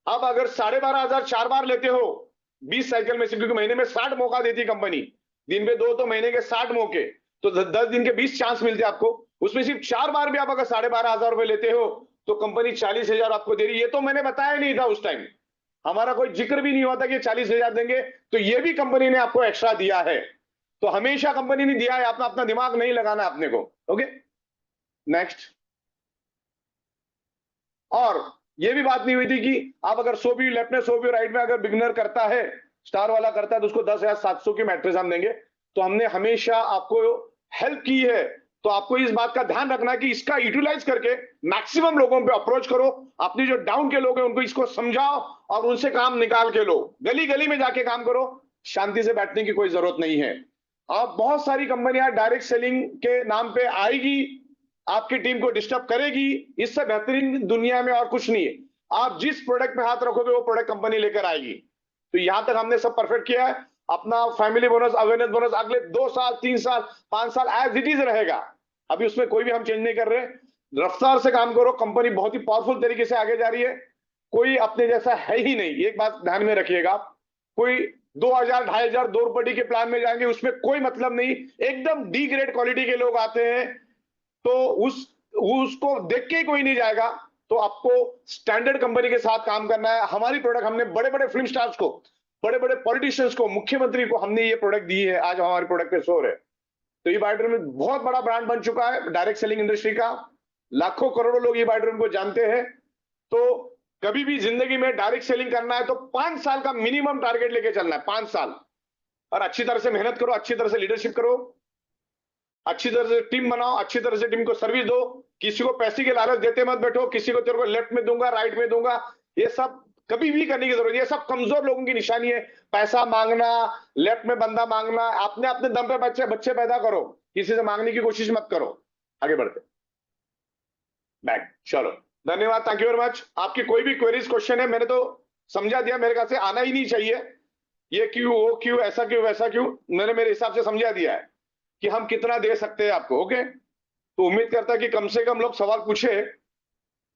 अब अगर 12,500 4 बार लेते हो 20 साइकिल में से, क्योंकि महीने में 60 मौका देती कंपनी, दिन में 2 तो महीने के 60 मौके, तो 10 दिन के 20 चांस मिलते आपको, उसमें सिर्फ 4 बार भी आप अगर 12,500 रुपए लेते हो तो कंपनी 40,000 आपको दे रही है। ये तो मैंने बताया नहीं था उस टाइम, हमारा कोई जिक्र भी नहीं हुआ था कि 40,000 देंगे, तो ये भी कंपनी ने आपको एक्स्ट्रा दिया है। तो हमेशा कंपनी ने दिया है, अपना अपना दिमाग नहीं लगाना अपने को। Okay, next. और ये भी बात नहीं हुई थी कि आप अगर 100 भी लेफ्ट में 100 भी राइट में अगर बिगनर करता है, स्टार वाला करता है, तो उसको 10,700 की मैट्रिक्स हम देंगे। तो हमने हमेशा आपको हेल्प की है, तो आपको इस बात का ध्यान रखना है कि इसका यूटिलाइज करके मैक्सिमम लोगों पे अप्रोच करो। अपनी जो डाउन के लोग हैं उनको इसको समझाओ और उनसे काम निकाल के लो। गली गली में जाके काम करो, शांति से बैठने की कोई जरूरत नहीं है। अब बहुत सारी कंपनियां डायरेक्ट सेलिंग के नाम पे आएगी, आपकी टीम को डिस्टर्ब करेगी, इससे बेहतरीन दुनिया में और कुछ नहीं है। आप जिस प्रोडक्ट पे हाथ रखोगे वो प्रोडक्ट कंपनी लेकर आएगी। तो यहां तक हमने सब परफेक्ट किया है। अपना फैमिली बोनस, अवेयरनेस बोनस अगले 2 साल, 3 साल, 5 साल एज इट इज रहेगा। अभी उसमें कोई भी हम चेंज नहीं कर रहे। रफ्तार से काम करो, कंपनी बहुत ही पावरफुल तरीके से आगे जा रही है, कोई अपने जैसा है ही नहीं। एक बात ध्यान में रखिएगा, कोई 2,000, 2,500 2 रुपये के प्लान में जाएंगे, उसमें कोई मतलब नहीं। एकदम डी ग्रेड क्वालिटी के लोग आते हैं, तो उसको देख के कोई नहीं जाएगा। तो आपको स्टैंडर्ड कंपनी के साथ काम करना है। हमारी प्रोडक्ट, हमने बड़े बड़े फिल्म स्टार्स को, बड़े बड़े पॉलिटिशियंस को, मुख्यमंत्री को हमने ये प्रोडक्ट दी है, आज हमारी प्रोडक्ट पे शोर है। तो ये बायोड्रोम में बहुत बड़ा ब्रांड बन चुका है डायरेक्ट सेलिंग इंडस्ट्री का। लाखों करोड़ों लोग ये बायोड्रोम को जानते हैं। तो कभी भी जिंदगी में डायरेक्ट सेलिंग करना है तो 5 साल का मिनिमम टारगेट लेके चलना है, 5 साल। और अच्छी तरह से मेहनत करो, अच्छी तरह से लीडरशिप करो, अच्छी तरह से टीम बनाओ, अच्छी तरह से टीम को सर्विस दो। किसी को पैसे की लालच देते मत बैठो, किसी को तेरे को लेफ्ट में दूंगा, राइट में दूंगा, ये सब कभी भी करने की जरूरत है। ये सब कमजोर लोगों की निशानी है। पैसा मांगना, लेफ्ट में बंदा मांगना, अपने अपने दम पे बच्चे पैदा करो, किसी से मांगने की कोशिश मत करो। आगे बढ़ते बैक, चलो, धन्यवाद, थैंक यू वेरी मच। आपकी कोई भी क्वेरीज, क्वेश्चन है, मैंने तो समझा दिया, मेरे ख्याल से आना ही नहीं चाहिए। ये क्यों, वो क्यों, ऐसा क्यों, वैसा क्यों, मैंने मेरे हिसाब से समझा दिया है कि हम कितना दे सकते हैं आपको। ओके, तो उम्मीद करता है कि कम से कम लोग सवाल पूछे।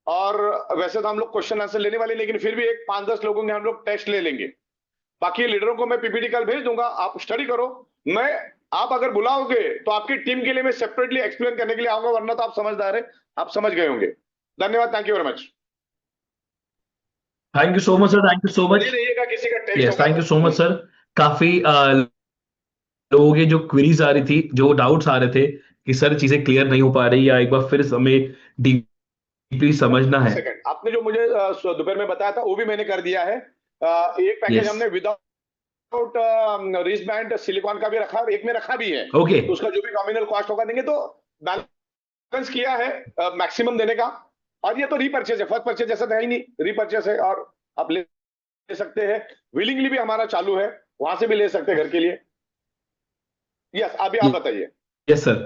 और वैसे तो हम लोग क्वेश्चन आंसर लेने वाले, लेकिन फिर भी एक 5-10 लोगों के हम लोग टेस्ट ले लेंगे। बाकी लीडरों को मैं पीपीटी कल भेज दूंगा, आप स्टडी करो। आप अगर बुलाओगे तो आपकी टीम के लिए मैं सेपरेटली एक्सप्लेन करने के लिए आऊंगा, वरना तो आप समझदार है, आप समझ गए होंगे। धन्यवाद, thank you very much. Thank you so much sir, thank you so much. रहिएगा, किसी का test yes, thank you so much sir. काफी लोगों की जो क्वेरीज आ रही थी, जो डाउट्स आ रहे थे, कि सर चीजें क्लियर नहीं हो पा रही, या एक बार फिर हमें डीपली समझना है? सेकंड, आपने जो मुझे दोपहर में बताया था वो भी मैंने कर दिया है। एक पैकेज यस। हमने विदाउट रिस्ट बैंड सिलिकॉन का भी रखा और एक में रखा भी है। ओके। तो उसका जो भी नॉमिनल कॉस्ट होगा देंगे, तो बैलेंस किया है मैक्सिमम देने का। और ये तो रीपर्चेज है, फर्स्ट परचेज जैसा तो है ही नहीं, रीपर्चेज है। और आप ले सकते हैं, विलिंगली भी हमारा चालू है, वहां से भी ले सकते हैं घर के लिए। यस, अभी आप बताइए। Yes sir.